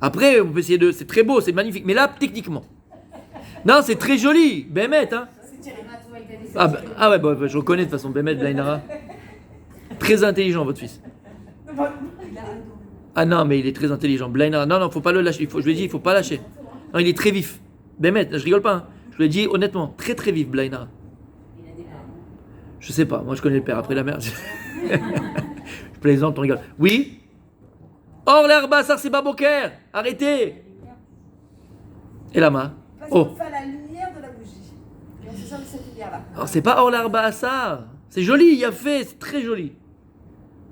Après, on peut essayer de. C'est très beau, c'est magnifique. Mais là, techniquement. Non, c'est très joli. Bémet, hein. Ah ouais, bah, je reconnais de toute façon Bémet, Blainara. Très intelligent, votre fils. Il a adoré. Ah non, mais il est très intelligent. Blainara, non, faut pas le lâcher. Je lui ai dit, il faut pas lâcher. Non, il est très vif. Bémet, je rigole pas. Hein. Je lui ai dit honnêtement, très très vif, Blainara. Il a des parents. Je sais pas, moi je connais le père, après la mère. Je plaisante, on rigole. Oui. Or, l'herbe, ça c'est Baboker. Arrêtez. Et la main. Parce Oh. qu'on fait la lumière de la bougie. Et on se sert de cette lumière-là. Alors, c'est pas Or l'herbe à ça. C'est joli, il y a fait, c'est très joli.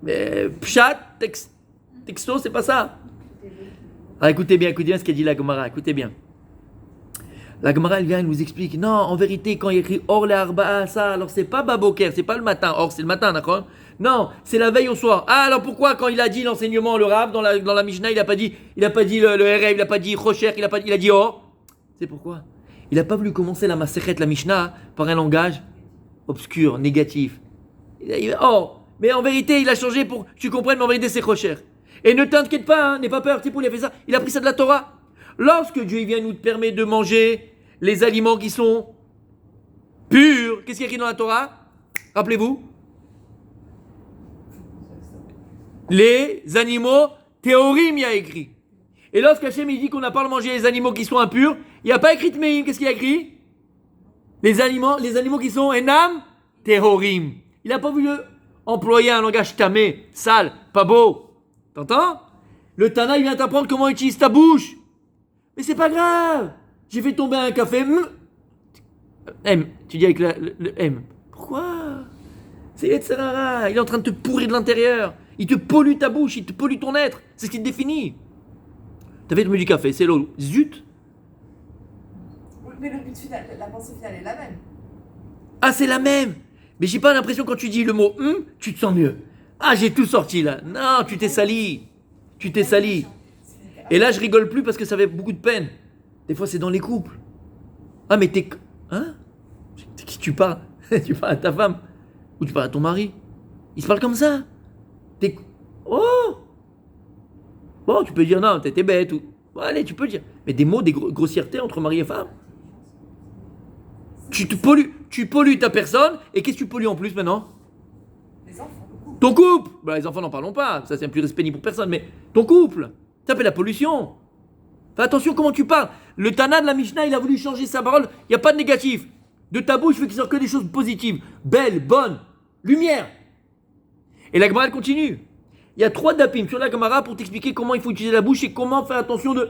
Mais pshat, texto, c'est pas ça. Ah, écoutez bien ce qu'a dit la Gemara, écoutez bien. La Gemara, elle vient, elle nous explique. Non, en vérité, quand il y a écrit Or l'herba ça, alors c'est pas Baboker, c'est pas le matin. Or, c'est le matin, d'accord? Non, c'est la veille au soir. Ah, alors pourquoi, quand il a dit l'enseignement, le Rav, dans la Mishnah, il a pas dit le RF, il a pas dit Rocher, il a dit Or? C'est pourquoi? Il a pas voulu commencer la Masechet, la Mishnah, par un langage obscur, négatif. Oh, mais en vérité, il a changé pour que tu comprennes, mais en vérité, c'est Rocher. Et ne t'inquiète pas, hein, n'aie pas peur, tu sais pourquoi il a fait ça? Il a pris ça de la Torah. Lorsque Dieu il vient nous permettre de manger les aliments qui sont purs, qu'est-ce qu'il y a écrit dans la Torah? Rappelez-vous? Les animaux théorim, il y a écrit. Et lorsque Hachem il dit qu'on n'a pas à manger les animaux qui sont impurs, il n'y a pas écrit Tmeim, qu'est-ce qu'il y a écrit? Les animaux qui sont enam théorim. Il n'a pas voulu employer un langage tamé, sale, pas beau. T'entends? Le Tana, il vient t'apprendre comment utiliser ta bouche. Mais c'est pas grave. J'ai fait tomber un café. M. Tu dis avec le M. Pourquoi? C'est Yetzerara. Il est en train de te pourrir de l'intérieur. Il te pollue ta bouche, il te pollue ton être. C'est ce qui te définit. T'as fait tomber du café, c'est l'eau. Zut. Oui, mais le but final, la pensée finale est la même. Ah, c'est la même. Mais j'ai pas l'impression quand tu dis le mot tu te sens mieux. Ah, j'ai tout sorti là. Non, tu t'es sali. Tu t'es sali. Et là, je rigole plus parce que ça fait beaucoup de peine. Des fois, c'est dans les couples. Ah, mais t'es. Hein? Qui tu parles? Tu parles à ta femme? Ou tu parles à ton mari? Il se parle comme ça? T'es. Oh! Bon, tu peux dire non, t'es bête ou. Bon, allez, tu peux dire. Mais des mots, des grossièretés entre mari et femme. Tu pollues ta personne. Et qu'est-ce que tu pollues en plus maintenant? Les enfants. Ton couple. Bah, les enfants, n'en parlons pas. Ça, c'est un plus respect ni pour personne. Mais ton couple. Ça s'appelle la pollution. Fais attention comment tu parles. Le Tana de la Mishnah, il a voulu changer sa parole. Il n'y a pas de négatif. De ta bouche, il faut qu'il sorte que des choses positives. Belles, bonnes, lumière. Et la Gemara, elle continue. Il y a 3 dapim sur la Gemara pour t'expliquer comment il faut utiliser la bouche et comment faire attention de...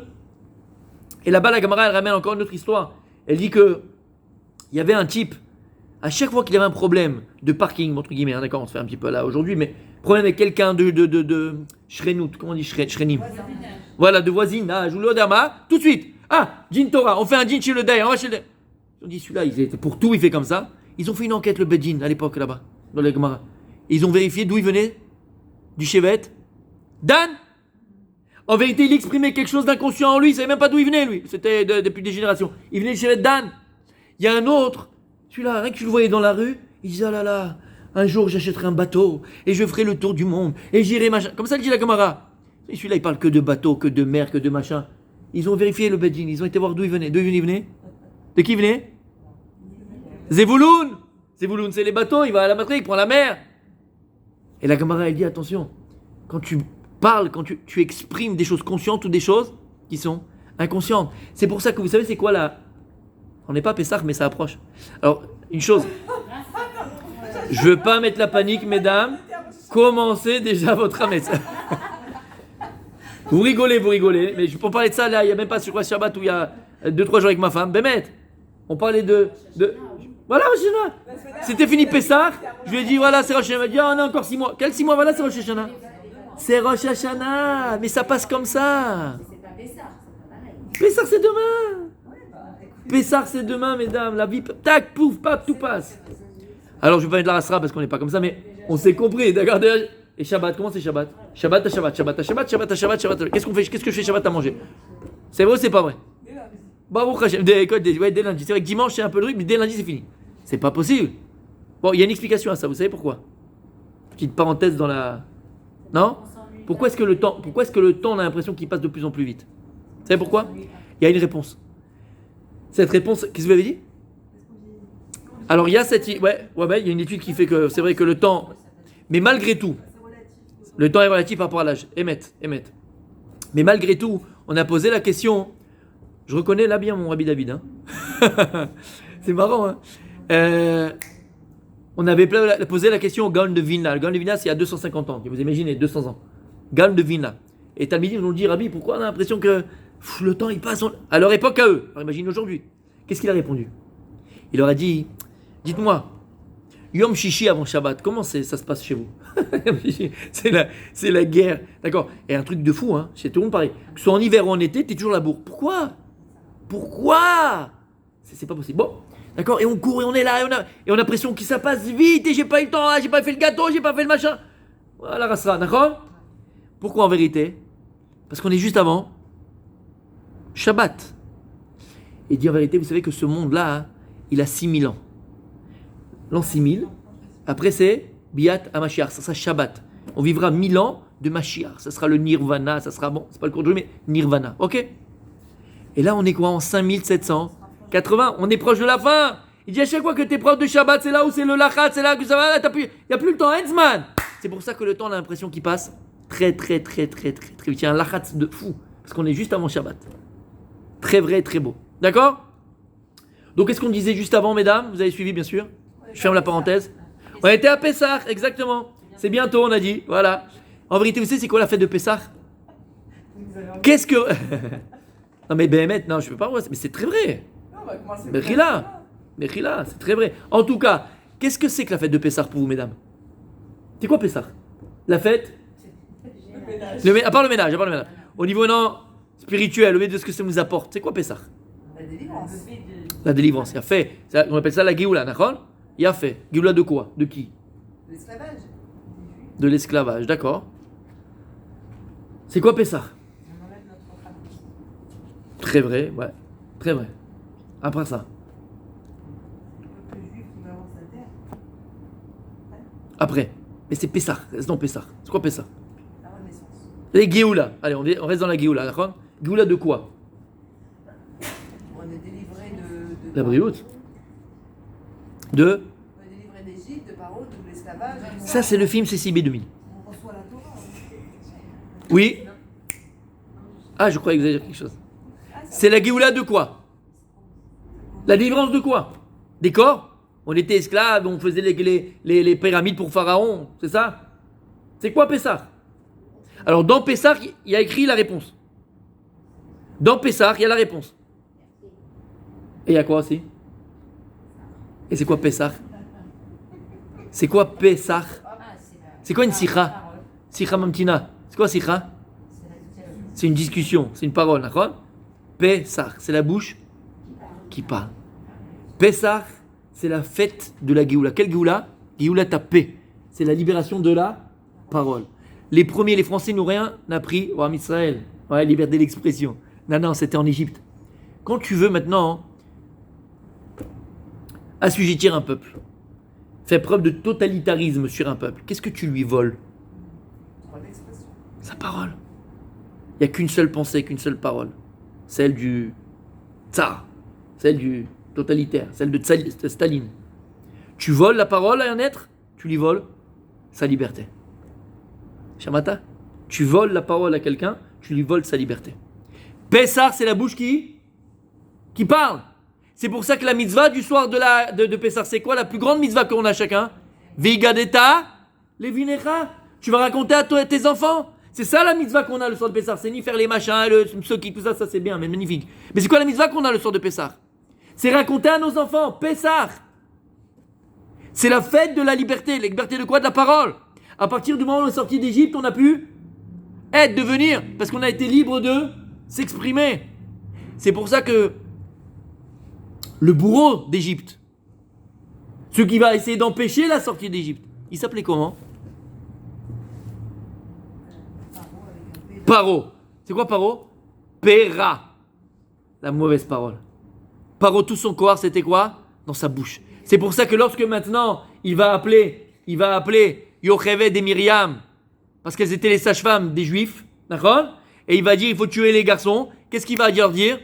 Et là-bas, la Gemara, elle ramène encore une autre histoire. Elle dit que il y avait un type À chaque fois qu'il avait un problème de parking, entre guillemets, hein, d'accord, on se fait un petit peu là aujourd'hui, mais problème avec quelqu'un de Shrenout, comment on dit Shrenim? Voilà, de voisinage, ou l'Odama, tout de suite. Ah, Djin Torah, on fait un Djin chez le Day, on va chez le Day. Ils ont dit celui-là, il était pour tout, il fait comme ça. Ils ont fait une enquête, le Bedjin, à l'époque là-bas, dans les Gemara. Ils ont vérifié d'où il venait, du Chevet. Dan. En vérité, il exprimait quelque chose d'inconscient en lui, il savait même pas d'où il venait, lui. C'était depuis des générations. Il venait du Chevet Dan. Il y a un autre, celui-là, rien que tu le voyais dans la rue, il disait, ah là là, un jour j'achèterai un bateau, et je ferai le tour du monde, et j'irai machin. Comme ça, il dit la Gemara. Et celui-là, il parle que de bateau, que de mer, que de machin. Ils ont vérifié le Bedjin, ils ont été voir d'où il venait. D'où il venait? De qui il venait? Zevouloun. Zevouloun, c'est les bateaux, il va à la batterie, il prend la mer. Et la Gemara, elle dit, attention, quand tu parles, quand tu exprimes des choses conscientes ou des choses qui sont inconscientes. C'est pour ça que vous savez, c'est quoi là? On n'est pas Pessah, mais ça approche. Alors, une chose, je veux pas mettre la panique, mesdames. Commencez déjà votre Hametz. Vous rigolez, mais je peux parler de ça là, il n'y a même pas sur quoi Shabbat où il y a 2-3 jours avec ma femme. Bémet, on parlait de... Voilà, Rosh Hashanah. C'était fini Pessah, je lui ai dit voilà, c'est Rosh Hashanah. Il m'a dit on a encore 6 mois. Quel 6 mois? Voilà, c'est Rosh Hashanah. C'est Rosh Hashanah, mais ça passe comme ça. C'est pas Pessah, c'est pas pareil. Pessah, c'est demain. Pessah, c'est demain, mesdames. La vie, tac, pouf, paf, tout passe. Alors, je vais pas mettre la rasra parce qu'on n'est pas comme ça, mais on s'est compris. D'accord. Et Shabbat, comment c'est Shabbat? Shabbat à Shabbat, Shabbat à Shabbat, Shabbat à Shabbat, Shabbat. Qu'est-ce qu'on fait? Qu'est-ce que je fais Shabbat à manger? C'est vrai ou c'est pas vrai? Baruch Hashem. Dès lundi. C'est vrai que dimanche c'est un peu le truc, mais dès lundi c'est fini. C'est pas possible. Bon, il y a une explication à ça. Vous savez pourquoi? Petite parenthèse dans la. Non? Pourquoi est-ce que le temps, on a l'impression qu'il passe de plus en plus vite? Vous savez pourquoi? Il y a une réponse. Cette réponse, qu'est-ce que vous avez dit? Alors il y a il y a une étude qui fait que c'est vrai que le temps, mais malgré tout, le temps est relatif par rapport à l'âge. Émet. Mais malgré tout, on a posé la question. Je reconnais là bien mon Rabbi David. Hein. C'est marrant. Hein. On avait posé la question au Gaon de Vilna. Le Gaon de Vilna, c'est il y a 250 ans. Vous imaginez, 200 ans. Gaon de Vilna. Et Talmidim nous dit, Rabbi, pourquoi on a l'impression que le temps il passe à leur époque à eux? Alors imagine aujourd'hui. Qu'est-ce qu'il a répondu? Il leur a dit, dites-moi, Yom Shishi avant Shabbat, comment ça se passe chez vous? c'est la guerre, d'accord? Et un truc de fou, hein? C'est tout le monde pareil. Que ce soit en hiver ou en été, t'es toujours la bourre. Pourquoi? C'est pas possible. Bon, d'accord? Et on court et on est là et on a l'impression que ça passe vite et j'ai pas eu le temps, j'ai pas fait le gâteau, j'ai pas fait le machin. Voilà, Rasra, d'accord? Pourquoi en vérité? Parce qu'on est juste avant Shabbat. Et dit en vérité, vous savez que ce monde-là, hein, il a 6000 ans. L'an 6000, après c'est Biat HaMashiach, ça sera Shabbat. On vivra 1000 ans de Mashiach, ça sera le Nirvana, ça sera, bon, c'est pas le cours de mais Nirvana, ok? Et là on est quoi en 5780, on est proche de la fin. Il dit à chaque fois que tu es proche de Shabbat, c'est là où c'est le Lachat, c'est là que ça va, il n'y a plus le temps, Henzman. C'est pour ça que le temps, on a l'impression qu'il passe très vite. Il y a un Lachat de fou, parce qu'on est juste avant Shabbat. Très vrai, très beau. D'accord? Donc qu'est-ce qu'on disait juste avant, mesdames? Vous avez suivi bien sûr? Je ferme la parenthèse. On était à Pessah, exactement. C'est bientôt, on a dit. Voilà. En vérité, vous savez, c'est quoi la fête de Pessah? Qu'est-ce que. Non, mais Béhémet, non, je ne peux pas. Mais c'est très vrai. Mechila, c'est très vrai. En tout cas, qu'est-ce que c'est que la fête de Pessah pour vous, mesdames? C'est quoi Pessah? La fête? À part le ménage. Au niveau non spirituel, au niveau de ce que ça nous apporte, c'est quoi Pessah? La délivrance. Il a fait. On appelle ça la Géoula, d'accord? Il a fait. Géoula de quoi? De qui? L'esclavage. De l'esclavage, d'accord. C'est quoi Pessah? Très vrai, ouais. Très vrai. Après ça. Après. Mais c'est Pessah. Reste dans Pessah. C'est quoi Pessah? La renaissance. Les Géoula. Allez, on reste dans la Géoula, d'accord? Géoula de quoi? On est délivré de La brioute. De? On est délivré d'Égypte, de Paro, de l'esclavage. Ça, c'est le film CCB 2000. On reçoit la Torah. Oui. Ah, je croyais que vous alliez dire quelque chose. C'est la Géoula de quoi? La délivrance de quoi? Des corps? On était esclaves, on faisait les pyramides pour Pharaon, c'est ça? C'est quoi Pessah? Alors dans Pessah, il y a écrit la réponse. Dans Pessah, il y a la réponse. Et il y a quoi aussi? Et c'est quoi Pessah? C'est quoi Pesach? c'est C'est quoi une parole. sikha? Sikha mamtina. C'est quoi sikha? C'est une discussion, c'est une parole, d'accord? Pesach, c'est la bouche qui parle. Pesach, c'est la fête de la Géoula. Quelle Géoula? Géoula ta paix. C'est la libération de la parole. Les premiers, les Français n'ont rien appris au Ham Israël. Ouais, liberté d'expression. Non, c'était en Égypte. Quand tu veux maintenant assujettir un peuple, faire preuve de totalitarisme sur un peuple, qu'est-ce que tu lui voles? Droit d'expression. Sa parole. Il n'y a qu'une seule pensée, qu'une seule parole. Celle du tsar, celle du totalitaire, celle de Staline. Tu voles la parole à un être, tu lui voles sa liberté. Shamata, tu voles la parole à quelqu'un, tu lui voles sa liberté. Pessah, c'est la bouche qui parle. C'est pour ça que la mitzvah du soir de Pessah, c'est quoi la plus grande mitzvah qu'on a chacun? Veigadeta levinecha. Tu vas raconter à toi et tes enfants. C'est ça la mitzvah qu'on a le soir de Pessah. C'est ni faire les machins, le psoki, tout ça, ça c'est bien, mais magnifique. Mais c'est quoi la mitzvah qu'on a le soir de Pessah? C'est raconter à nos enfants. Pessah, c'est la fête de la liberté. La liberté de quoi? De la parole. À partir du moment où on est sorti d'Égypte, on a pu devenir, parce qu'on a été libre de s'exprimer. C'est pour ça que le bourreau d'Égypte, celui qui va essayer d'empêcher la sortie d'Égypte, il s'appelait comment? Paro. C'est quoi Paro? Péra. La mauvaise parole. Paro, tout son corps, c'était quoi? Dans sa bouche. C'est pour ça que lorsque maintenant, il va appeler Yocheved et Myriam, parce qu'elles étaient les sages-femmes des Juifs, d'accord? Et il va dire, il faut tuer les garçons. Qu'est-ce qu'il va leur dire?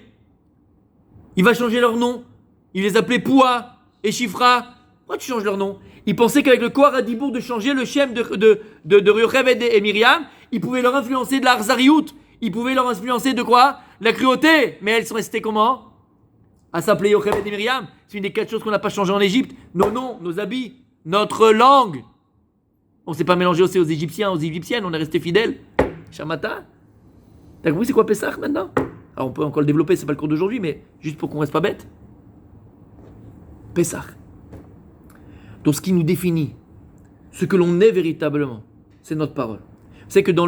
Il va changer leur nom. Il les appelait Poua et Shifra. Pourquoi tu changes leur nom? Il pensait qu'avec le Kohar Hadibour de changer le shem de Yocheved et Myriam, il pouvait leur influencer de la Harzariout. Il pouvait leur influencer de quoi? La cruauté. Mais elles sont restées comment? À s'appeler Yocheved et Myriam. C'est une des 4 choses qu'on n'a pas changé en Égypte. Nos noms, nos habits, notre langue. On ne s'est pas mélangé aussi aux Égyptiens, aux Égyptiennes. On est resté fidèles. Shamata. T'as compris c'est quoi Pessah maintenant? Alors on peut encore le développer, c'est pas le cours d'aujourd'hui, mais juste pour qu'on reste pas bête. Pessah. Donc ce qui nous définit, ce que l'on est véritablement, c'est notre parole. C'est que comment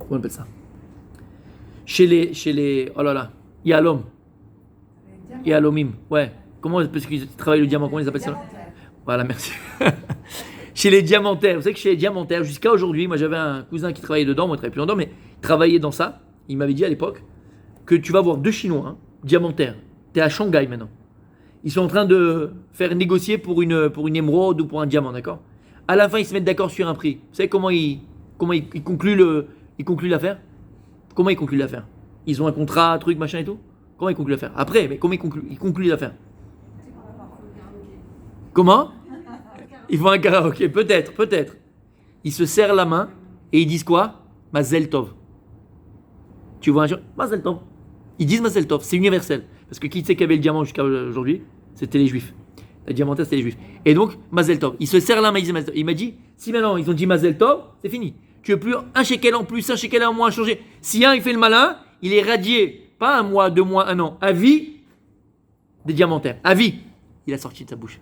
on appelle ça? Chez les, oh là là, Yahalomim, ouais. Comment, parce qu'ils travaillent le diamant, comment ils appellent ça? Voilà, merci. Chez les diamantaires, vous savez que chez les diamantaires, jusqu'à aujourd'hui, moi j'avais un cousin qui travaillait dedans, moi il travaillait plus longtemps, mais il travaillait dans ça. Il m'avait dit à l'époque que tu vas voir 2 Chinois, diamantaires. T'es à Shanghai maintenant. Ils sont en train de faire négocier pour une émeraude ou pour un diamant, d'accord? À la fin, ils se mettent d'accord sur un prix. Vous savez comment ils concluent l'affaire? Comment ils concluent l'affaire? Ils ont un contrat, truc, machin et tout? Comment ils concluent l'affaire? Après, mais comment ils concluent l'affaire? Comment? Ils font un karaoké, peut-être. Ils se serrent la main et ils disent quoi? Mazel Tov. Tu vois un jour? Mazel Tov. Ils disent Mazel Tov, c'est universel. Parce que qui sait qui avait le diamant jusqu'à aujourd'hui? C'était les Juifs. La diamantaire, c'était les Juifs. Et donc, Mazel Tov. Ils se serrent la main, ils disent Mazel Tov. Il m'a dit, si maintenant ils ont dit Mazel Tov, c'est fini. Tu veux plus un shekel en plus, un shekel en moins à changer. Si un, il fait le malin, il est radié, pas 1 mois, 2 mois, 1 an, à vie des diamantaires. À vie. Il a sorti de sa bouche.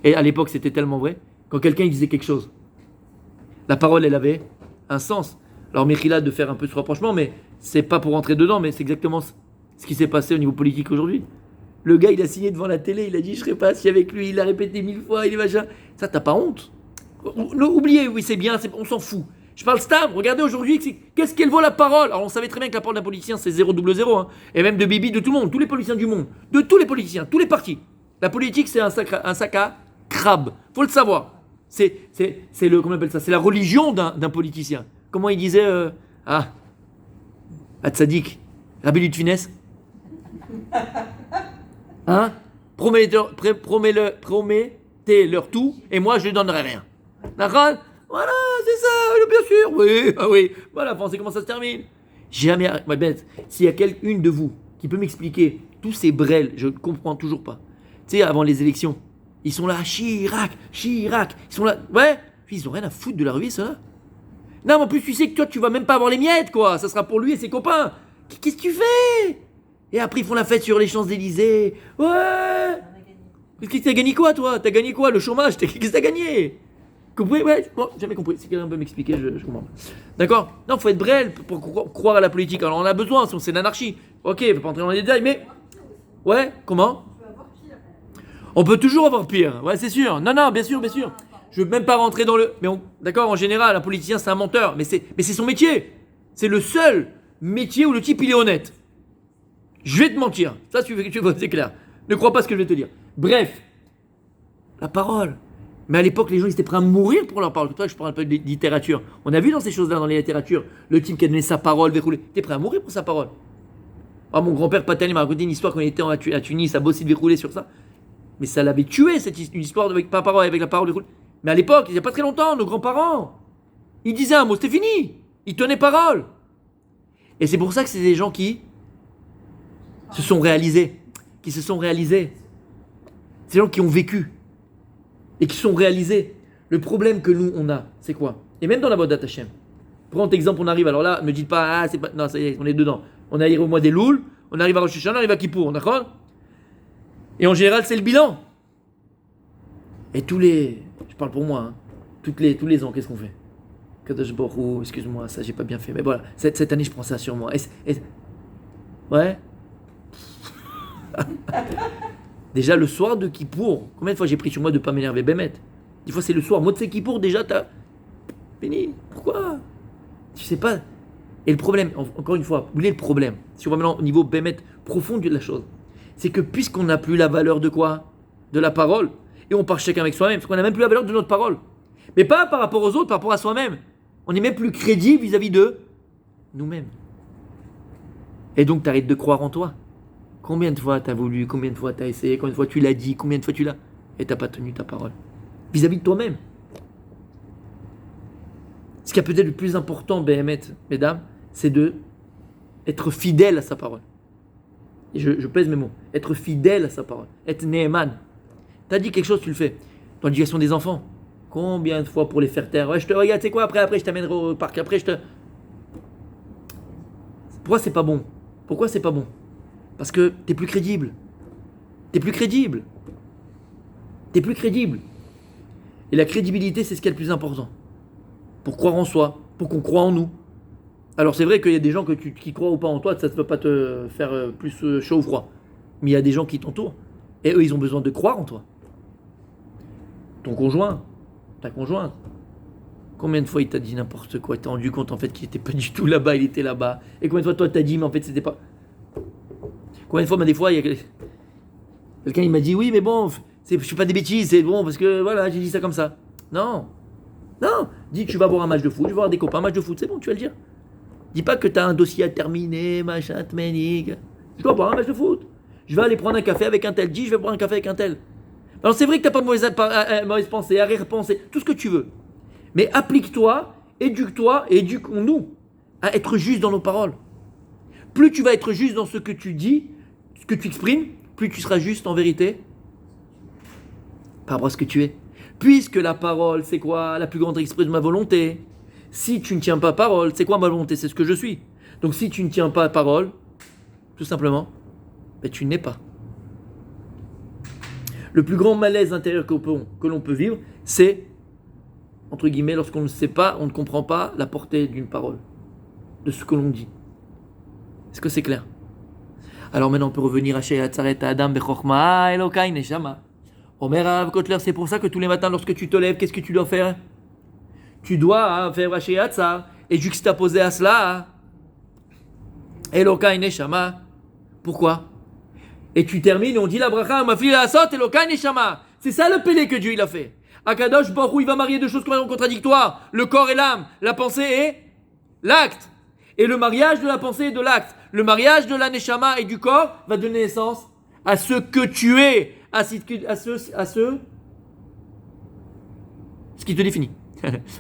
Et à l'époque, c'était tellement vrai. Quand quelqu'un il disait quelque chose, la parole, elle avait un sens. Alors, Mechila de faire un peu ce rapprochement, mais c'est pas pour rentrer dedans, mais c'est exactement ce qui s'est passé au niveau politique aujourd'hui. Le gars, il a signé devant la télé, il a dit, je serai pas assis avec lui, il l'a répété 1000 fois, il est machin. Ça, t'as pas honte? Oubliez, oui, c'est bien, on s'en fout. Je parle stam, regardez aujourd'hui, qu'est-ce qu'elle vaut la parole? Alors, on savait très bien que la parole d'un politicien, c'est 000, et même de Bibi, de tout le monde, tous les politiciens du monde, de tous les politiciens, tous les partis. La politique, c'est un sac à crabe. Faut le savoir. C'est comment on appelle ça? C'est la religion d'un politicien. Comment il disait à Tzadik, Rabbi Lutfinès? Hein? Promettez-leur tout, et moi je ne donnerai rien. D'accord? Voilà, c'est ça, bien sûr. Oui. Voilà, pensez comment ça se termine. Jamais. S'il y a une de vous qui peut m'expliquer tous ces brels, je ne comprends toujours pas. Tu sais, avant les élections, ils sont là, Chirac. Ils sont là, ouais. Ils ont rien à foutre de la revue, ça. Non, mais en plus, tu sais que toi, tu vas même pas avoir les miettes, quoi. Ça sera pour lui et ses copains. Qu'est-ce que tu fais? Et après, ils font la fête sur les Champs-Élysées. Ouais. Qu'est-ce que t'as gagné quoi, toi? T'as gagné quoi? Le chômage? Qu'est-ce que t'as gagné? Compris? Ouais, bon, jamais compris. Si quelqu'un peut m'expliquer, je comprends. D'accord? Non, faut être brel pour croire à la politique. Alors, on a besoin, sinon c'est l'anarchie. Ok, je vais pas entrer dans les détails, mais. Ouais, comment? On peut toujours avoir pire. Ouais, c'est sûr. Non, non, bien sûr, bien sûr. Je veux même pas rentrer dans le. Mais d'accord, en général, un politicien, c'est un menteur. Mais c'est son métier. C'est le seul métier où le type, il est honnête. Je vais te mentir. Ça, tu vois, c'est clair. Ne crois pas ce que je vais te dire. Bref, la parole. Mais à l'époque, les gens ils étaient prêts à mourir pour leur parole. C'est pour ça que je parle un peu de littérature. On a vu dans ces choses-là, dans les littératures, le type qui a donné sa parole, verroulé. Il était prêt à mourir pour sa parole. Ah, mon grand-père Patel il m'a raconté une histoire quand il était à Tunis, à Bossie de verrouler sur ça. Mais ça l'avait tué, une histoire avec la parole verroulée. Mais à l'époque, il n'y a pas très longtemps, nos grands-parents, ils disaient un mot, c'était fini. Ils tenaient parole. Et c'est pour ça que c'est des gens qui se sont réalisés. C'est des gens qui ont vécu et qui sont réalisés. Le problème que nous, on a, c'est quoi? Et même dans la Bodat Hashem. Prends exemple, on arrive, alors là, ne me dites pas, c'est pas. Non, ça y est, on est dedans. On arrive au mois des Louls, on arrive à Rosh Hashanah, on arrive à Kippour, d'accord? Et en général, c'est le bilan. Et je parle pour moi, hein, tous les ans, qu'est-ce qu'on fait? Kadosh Baruch Hu, excuse-moi, ça j'ai pas bien fait, mais voilà, cette année je prends ça sur moi. Ouais. Déjà le soir de Kippour, combien de fois j'ai pris sur moi de pas m'énerver, Bémet? Des fois c'est le soir, moi de ces Kippour déjà t'as béni. Pourquoi? Tu sais pas. Et le problème, encore une fois, oubliez le problème. Si on va maintenant au niveau Bémet profond de la chose, c'est que puisqu'on n'a plus la valeur de quoi? De la parole, et on part chacun avec soi-même, parce qu'on n'a même plus la valeur de notre parole. Mais pas par rapport aux autres, par rapport à soi-même. On n'est même plus crédible vis-à-vis de nous-mêmes. Et donc t'arrêtes de croire en toi. Combien de fois t'as voulu, combien de fois t'as essayé, combien de fois tu l'as dit, combien de fois tu l'as, et t'as pas tenu ta parole. Vis-à-vis de toi-même. Ce qui est peut-être le plus important, Béhémet, mesdames, c'est de être fidèle à sa parole. Et je pèse mes mots. Être fidèle à sa parole. Être Neeman. T'as dit quelque chose, tu le fais. Dans l'éducation des enfants. Combien de fois pour les faire taire? Ouais, je te regarde, tu sais quoi, après je t'amènerai au parc, après je te... Pourquoi c'est pas bon? Pourquoi c'est pas bon? Parce que t'es plus crédible. T'es plus crédible. T'es plus crédible. Et la crédibilité, c'est ce qui est le plus important. Pour croire en soi, pour qu'on croit en nous. Alors c'est vrai qu'il y a des gens qui croient ou pas en toi, ça ne peut pas te faire plus chaud ou froid. Mais il y a des gens qui t'entourent. Et eux, ils ont besoin de croire en toi. Ton conjoint, ta conjointe. Combien de fois il t'a dit n'importe quoi? T'as rendu compte en fait qu'il n'était pas du tout là-bas, il était là-bas. Et combien de fois toi t'as dit mais en fait c'était pas... Combien de fois, des fois, il y a quelqu'un il m'a dit oui mais bon, je fais pas des bêtises, c'est bon parce que voilà, j'ai dit ça comme ça. Non. Non. Dis que tu vas voir un match de foot, je vais voir des copains, un match de foot, c'est bon, tu vas le dire. Dis pas que t'as un dossier à terminer, machin, t'ménique. Je dois boire un match de foot. Je vais aller prendre un café avec un tel. Dis, je vais boire un café avec un tel. Alors c'est vrai que t'as pas de mauvaise pensée, arrière-pensée, tout ce que tu veux. Mais applique-toi, éduque-toi et éduquons-nous à être juste dans nos paroles. Plus tu vas être juste dans ce que tu dis, ce que tu exprimes, plus tu seras juste en vérité par rapport à ce que tu es. Puisque la parole, c'est quoi? La plus grande expression de ma volonté. Si tu ne tiens pas parole, c'est quoi ma volonté? C'est ce que je suis. Donc si tu ne tiens pas parole, tout simplement, ben, tu n'es pas. Le plus grand malaise intérieur que l'on peut vivre, c'est, entre guillemets, lorsqu'on ne sait pas, on ne comprend pas la portée d'une parole, de ce que l'on dit. Est-ce que c'est clair? Alors maintenant, on peut revenir à Shea Tzaret Adam Bechokma Elokai Neshama. Omer Rav Kotler, c'est pour ça que tous les matins, lorsque tu te lèves, qu'est-ce que tu dois faire? Tu dois faire Shea Tzar et juxtaposer à cela Elokai Neshama. Pourquoi? Et tu termines et on dit la bracha, ma fille asot Elokai Neshama. C'est ça le pélé que Dieu il a fait. Akadosh Baruch Hu, il va marier deux choses complètement contradictoires, le corps et l'âme, la pensée et l'acte. Et le mariage de la pensée et de l'acte, le mariage de la neshama et du corps va donner naissance à ce que tu es, à ce qui te définit.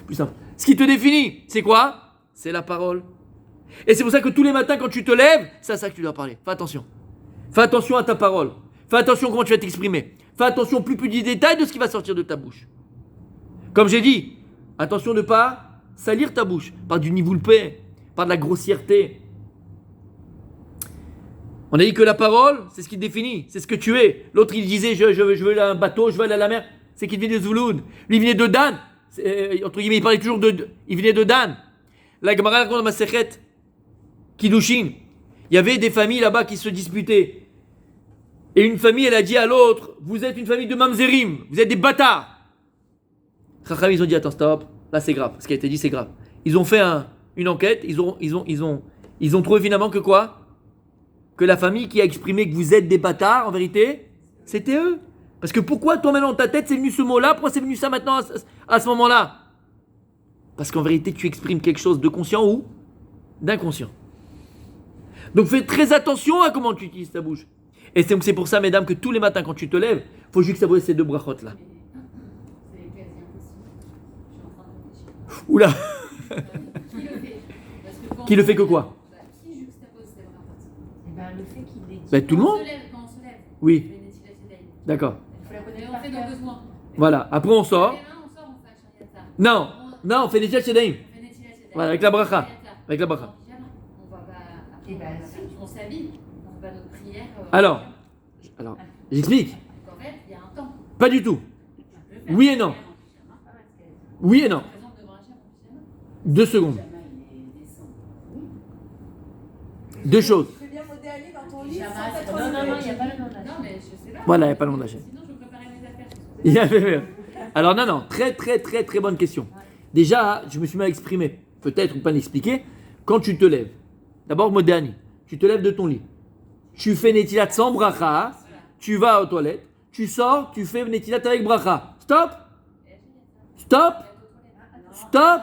Plus simple. Ce qui te définit, c'est quoi? C'est la parole. Et c'est pour ça que tous les matins quand tu te lèves, c'est à ça que tu dois parler. Fais attention. Fais attention à ta parole. Fais attention comment tu vas t'exprimer. Fais attention au plus du détail de ce qui va sortir de ta bouche. Comme j'ai dit, attention de ne pas salir ta bouche par du nivoulpé, par de la grossièreté. On a dit que la parole, c'est ce qui te définit, c'est ce que tu es. L'autre, il disait, je veux un bateau, je veux aller à la mer. C'est qu'il venait de Zvouloun. Lui, il venait de Dan. Entre guillemets, il parlait toujours il venait de Dan. La Gemara raconte dans Masechet Kiddushin. Il y avait des familles là-bas qui se disputaient. Et une famille, elle a dit à l'autre, vous êtes une famille de mamzerim, vous êtes des bâtards. Chacham, ils ont dit, attends, stop, là c'est grave. Ce qui a été dit, c'est grave. Ils ont fait une enquête, ils ont trouvé finalement que quoi? Que la famille qui a exprimé que vous êtes des bâtards, en vérité, c'était eux. Parce que pourquoi toi maintenant dans ta tête c'est venu ce mot-là? Pourquoi c'est venu ça maintenant à ce moment-là? Parce qu'en vérité tu exprimes quelque chose de conscient ou d'inconscient. Donc fais très attention à comment tu utilises ta bouche. Et c'est pour ça, mesdames, que tous les matins quand tu te lèves, il faut juste savourer ces deux brachot là. C'est quasi impossible. Je suis en train de réfléchir. Oula. Qui le fait? Parce que quand Qui le fait que quoi? Qui juxtapose ces brachot? Eh ben, le fait qu'il l'ait dit. Ben, tout le monde. Quand on se lève. Oui. Je vais Netilat Yadayim. D'accord. Il faut la Et connaître on par fait cœur. nos besoins. Voilà. Après on sort. Les mains, on sort, on fait Ashariata. Non. Non, on fait Netilat Yadayim. On fait Netilat Yadayim. Voilà, avec la bracha. Ashariata. Avec la bracha. En pyjama. On va pas. Après, Eh ben, on s'habille. On va notre prière. Alors, j'explique. Donc en fait, il y a un temps. Pas du tout. Oui et non. Oui et non. Par exemple, devant Hachem en pyjama. 2 secondes. 2 choses. Tu fais bien modérer dans ton lit Pyjama, sans c'est- être non, non, non, il n'y a en pas le nom Non, mais je sais pas. Voilà, il n'y a pas le nom d'Hachem. Sinon, je préparais mes affaires. Il y avait- Alors non, très bonne question. Déjà, je me suis mal exprimé, peut-être ou pas l'expliquer. Quand tu te lèves, d'abord Modéani, tu te lèves de ton lit, tu fais Netilat sans bracha, tu vas aux toilettes, tu sors, tu fais Netilat avec bracha. Stop, stop, stop,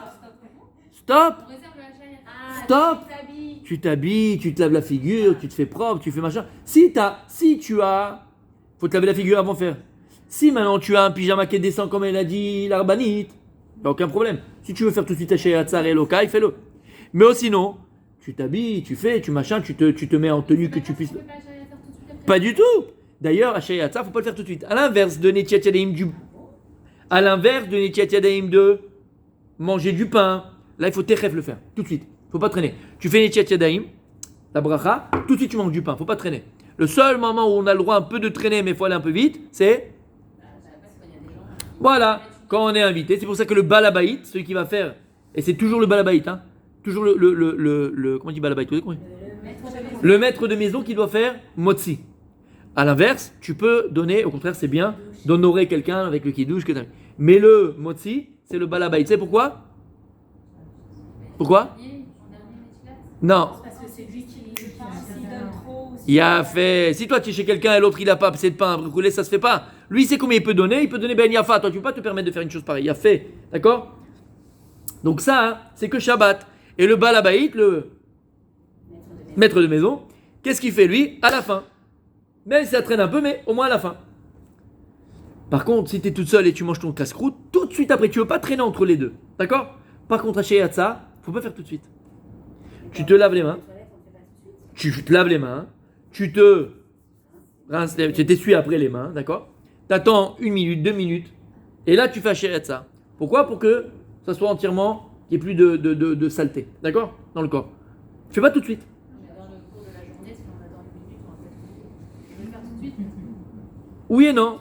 stop, On réserve le Hachem. Ah, Stop. tu t'habilles. tu t'habilles, tu te laves la figure, tu te fais propre, tu fais machin. Si tu as, faut te laver la figure avant de faire. Si maintenant tu as un pyjama qui descend comme elle a dit l'arbanite, il n'y a aucun problème. Si tu veux faire tout de suite Hachem Yatzar et Lokai, fais-le. Mais sinon, tu t'habilles, tu te mets en tenue que tu puisses. On fait pas Ashariata tout de suite après. Pas du tout. D'ailleurs, Hachem Yatzar, faut pas le faire tout de suite. À l'inverse de Netilat Yadayim à l'inverse de Netilat Yadayim de manger du pain, là il faut techef le faire tout de suite. Faut pas traîner. Tu fais Netilat Yadayim, la bracha, tout de suite tu manges du pain. Faut pas traîner. Le seul moment où on a le droit un peu de traîner, mais il faut aller un peu vite, c'est voilà, quand on est invité. C'est pour ça que le balabaït, celui qui va faire, et c'est toujours le balabaït, hein, toujours comment on dit balabaït, le maître de maison qui doit faire motzi. À l'inverse, tu peux donner, au contraire, c'est bien d'honorer quelqu'un avec le kiddush. Mais le motzi, c'est le balabaït. Tu sais pourquoi? Pourquoi? Non. Parce que c'est lui qui S'il donne trop, Il a fait. Si toi tu es chez quelqu'un et l'autre il a pas assez de pain à brûler, ça se fait pas. Lui, c'est combien il peut donner Ben Yafa. Toi, tu peux pas te permettre de faire une chose pareille. Il a fait. D'accord? Donc, ça, hein, c'est que Shabbat. Et le Balabaït, le maître de maison, qu'est-ce qu'il fait lui? À la fin. Même si ça traîne un peu, mais au moins à la fin. Par contre, si tu es toute seule et tu manges ton casse-croûte, tout de suite après, tu veux pas traîner entre les deux. D'accord? Par contre, à chez Yatsa, faut pas faire tout de suite. Tu te laves les mains. Tu te laves les mains. Tu te rinces, tu t'essuies après les mains, d'accord? T'attends 1 minute, 2 minutes, et là tu fais Hachem ça. Pourquoi? Pour que ça soit entièrement, qu'il n'y ait plus de saleté, d'accord? Dans le corps. Fais pas tout de suite. Mais dans le cours de la journée, si on attend 1 minute, on va peut-être. Je vais le faire tout de suite. Oui et non.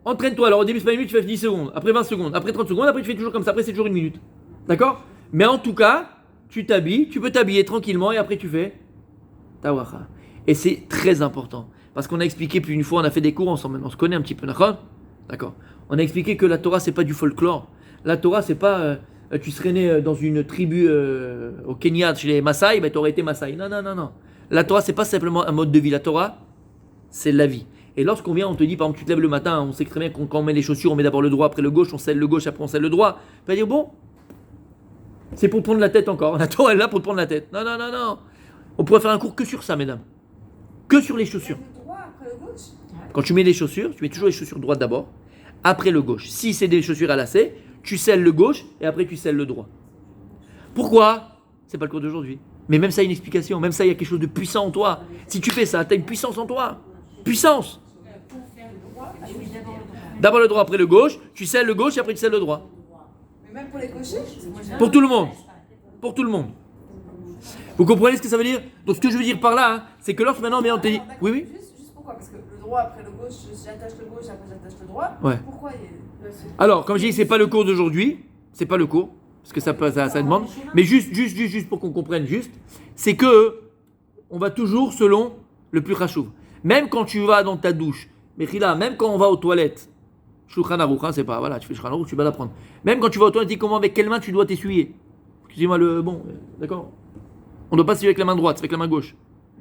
Entraîne-toi. Alors au début c'est pas 1 minute, tu fais 10 secondes, après 20 secondes, après 30 secondes, après tu fais toujours comme ça, après c'est toujours 1 minute. D'accord? Mais en tout cas, tu t'habilles, tu peux t'habiller tranquillement et après tu fais ta wacha. Et c'est très important. Parce qu'on a expliqué, puis une fois on a fait des cours ensemble, on se connaît un petit peu, d'accord? On a expliqué que la Torah c'est pas du folklore. La Torah c'est pas tu serais né dans une tribu au Kenya chez les Maasai, ben tu aurais été Maasai. Non. La Torah c'est pas simplement un mode de vie. La Torah c'est la vie. Et lorsqu'on vient, on te dit par exemple tu te lèves le matin, on sait très bien quand on met les chaussures, on met d'abord le droit, après le gauche, on scelle le gauche, après on scelle le droit. Tu vas dire bon, c'est pour prendre la tête encore. La Torah est là pour te prendre la tête. Non. On pourrait faire un cours que sur ça, mesdames. Que sur les chaussures. Le droit après le gauche. Quand tu mets les chaussures, tu mets toujours les chaussures droites d'abord, après le gauche. Si c'est des chaussures à lacets, tu scelles le gauche et après tu scelles le droit. Pourquoi? C'est pas le cours d'aujourd'hui. Mais même ça a une explication. Même ça, il y a quelque chose de puissant en toi. Si tu fais ça, tu as une puissance en toi. Puissance. Pour faire le droit, ah oui, D'abord le droit, après le gauche. Tu scelles le gauche et après tu scelles le droit. mais même pour les gauchers. Pour tout le monde. Pour tout le monde. Vous comprenez ce que ça veut dire? Donc ce que je veux dire par là, hein, c'est que lorsque maintenant, on te dit... D'accord, Oui, oui. Juste pourquoi? Parce que le droit après le gauche, j'attache le gauche, après j'attache le droit. Ouais. Pourquoi Alors, comme je dis, c'est pas le cours d'aujourd'hui, c'est pas le cours, parce que ça demande, mais juste pour qu'on comprenne juste, c'est que on va toujours selon le plus chachouv. Même quand tu vas dans ta douche, Mechila, même quand on va aux toilettes, Shulchan Aruch, hein, c'est pas, voilà, tu fais Shulchan Aruch, tu vas l'apprendre. Même quand tu vas aux toilettes, dis comment, avec quelle main tu dois t'essuyer. Excusez-moi d'accord. On ne doit pas s'essuyer avec la main droite, c'est avec la main gauche.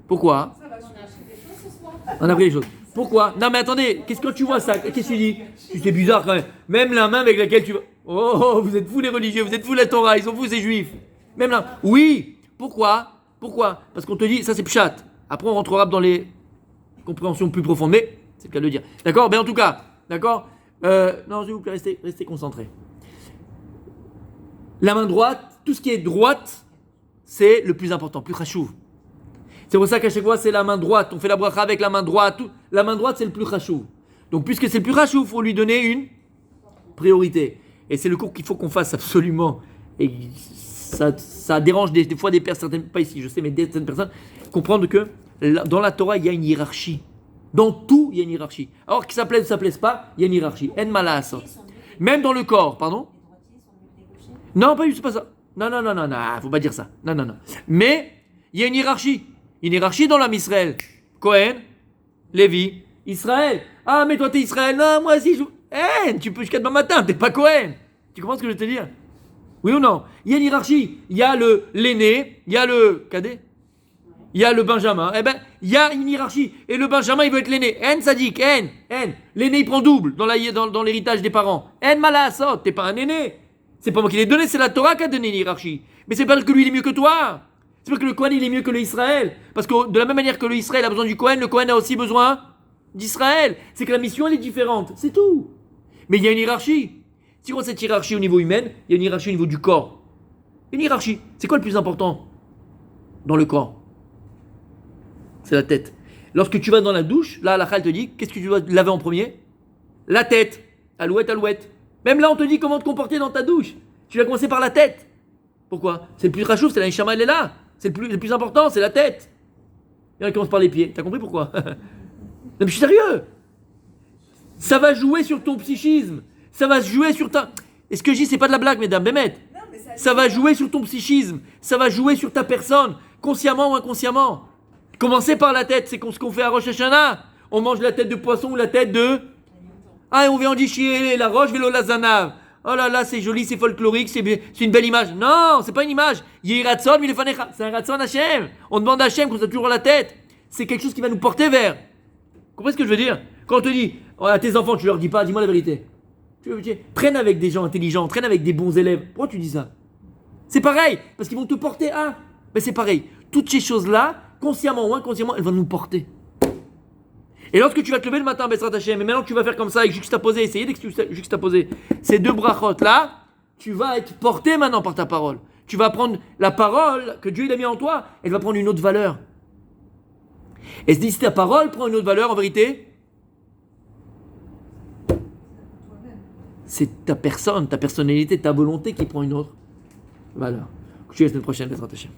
Pourquoi? On a acheté des choses ce soir. On a pris les choses. Pourquoi? Non mais attendez, qu'est-ce que quand tu vois ça? Qu'est-ce que tu dis? C'est bizarre quand même. Même la main avec laquelle tu vas... Oh, vous êtes fous les religieux, vous êtes fous la Torah, ils sont fous ces juifs. Même là. Oui. Pourquoi? Parce qu'on te dit, ça c'est pshat. Après on rentrera dans les compréhensions plus profondes, mais c'est le cas de le dire. D'accord? Ben en tout cas, d'accord? Non, s'il vous plaît, restez concentrés. La main droite, tout ce qui est droite, c'est le plus important, plus chachouv. C'est pour ça qu'à chaque fois c'est la main droite, on fait la bracha avec la main droite. La main droite c'est le plus chachouv. Donc puisque c'est le plus chachouv, il faut lui donner une priorité. Et c'est le cours qu'il faut qu'on fasse absolument. Et ça dérange des fois des personnes, pas ici je sais, mais certaines personnes, comprendre que dans la Torah il y a une hiérarchie. Dans tout il y a une hiérarchie. Alors que ça plaise ou ça plaise pas, il y a une hiérarchie. En malasot. Même dans le corps, pardon? Non, pas du tout, c'est pas ça. Non, faut pas dire ça. Non. Mais il y a une hiérarchie. Une hiérarchie dans l'âme Israël. Cohen, Lévi, Israël. Ah, mais toi t'es Israël. Non, moi aussi. Tu peux jusqu'à demain matin, t'es pas Cohen. Tu comprends ce que je veux te dire? Oui ou non? Il y a une hiérarchie. Il y a l'aîné, il y a le cadet, il y a le Benjamin. Eh ben, il y a une hiérarchie. Et le Benjamin, il veut être l'aîné. Sadik, l'aîné, il prend double dans l'héritage des parents. Malasot, t'es pas un aîné. C'est pas moi qui l'ai donné, c'est la Torah qui a donné une hiérarchie. Mais c'est pas que lui il est mieux que toi. C'est pas que le Kohen il est mieux que le Israël. Parce que de la même manière que le Israël a besoin du Kohen, le Kohen a aussi besoin d'Israël. C'est que la mission elle est différente, c'est tout. Mais il y a une hiérarchie. Si on a cette hiérarchie au niveau humain, il y a une hiérarchie au niveau du corps. Une hiérarchie. C'est quoi le plus important dans le corps? C'est la tête. Lorsque tu vas dans la douche, là la Chal te dit, qu'est-ce que tu dois laver en premier? La tête. Alouette. Même là, on te dit comment te comporter dans ta douche. Tu vas commencer par la tête. Pourquoi? C'est le plus rachouf, c'est la neshama, elle est là. C'est le plus important, c'est la tête. Et on commence par les pieds. T'as compris pourquoi? Non, mais je suis sérieux. Ça va jouer sur ton psychisme. Ça va jouer sur ta... Et ce que je dis, c'est pas de la blague, mesdames, Bémet. Ça va jouer sur ton psychisme. Ça va jouer sur ta personne, consciemment ou inconsciemment. Commencer par la tête, c'est ce qu'on fait à Rosh Hashanah. On mange la tête de poisson ou la tête de... Ah, et on vient en chier la roche vélo la zanav. Oh là là, c'est joli, c'est folklorique, c'est une belle image. Non, c'est pas une image. Yiratson, milefanecha. C'est un ratson Hachem. On demande à Hachem qu'on soit toujours la tête. C'est quelque chose qui va nous porter vers. Vous comprenez ce que je veux dire? Quand on te dit à tes enfants, tu leur dis pas, dis-moi la vérité. Traîne avec des gens intelligents, traîne avec des bons élèves. Pourquoi tu dis ça? C'est pareil, parce qu'ils vont te porter à. Mais c'est pareil. Toutes ces choses-là, consciemment ou inconsciemment, elles vont nous porter. Et lorsque tu vas te lever le matin, Besrat Hachem, et maintenant tu vas faire comme ça avec juxtaposer, essayer de juxtaposer ces deux brachot là, tu vas être porté maintenant par ta parole. Tu vas prendre la parole que Dieu il a mis en toi, elle va prendre une autre valeur. Et si ta parole prend une autre valeur, en vérité, c'est ta personne, ta personnalité, ta volonté qui prend une autre valeur. Je te dis la semaine prochaine, Besrat Hachem.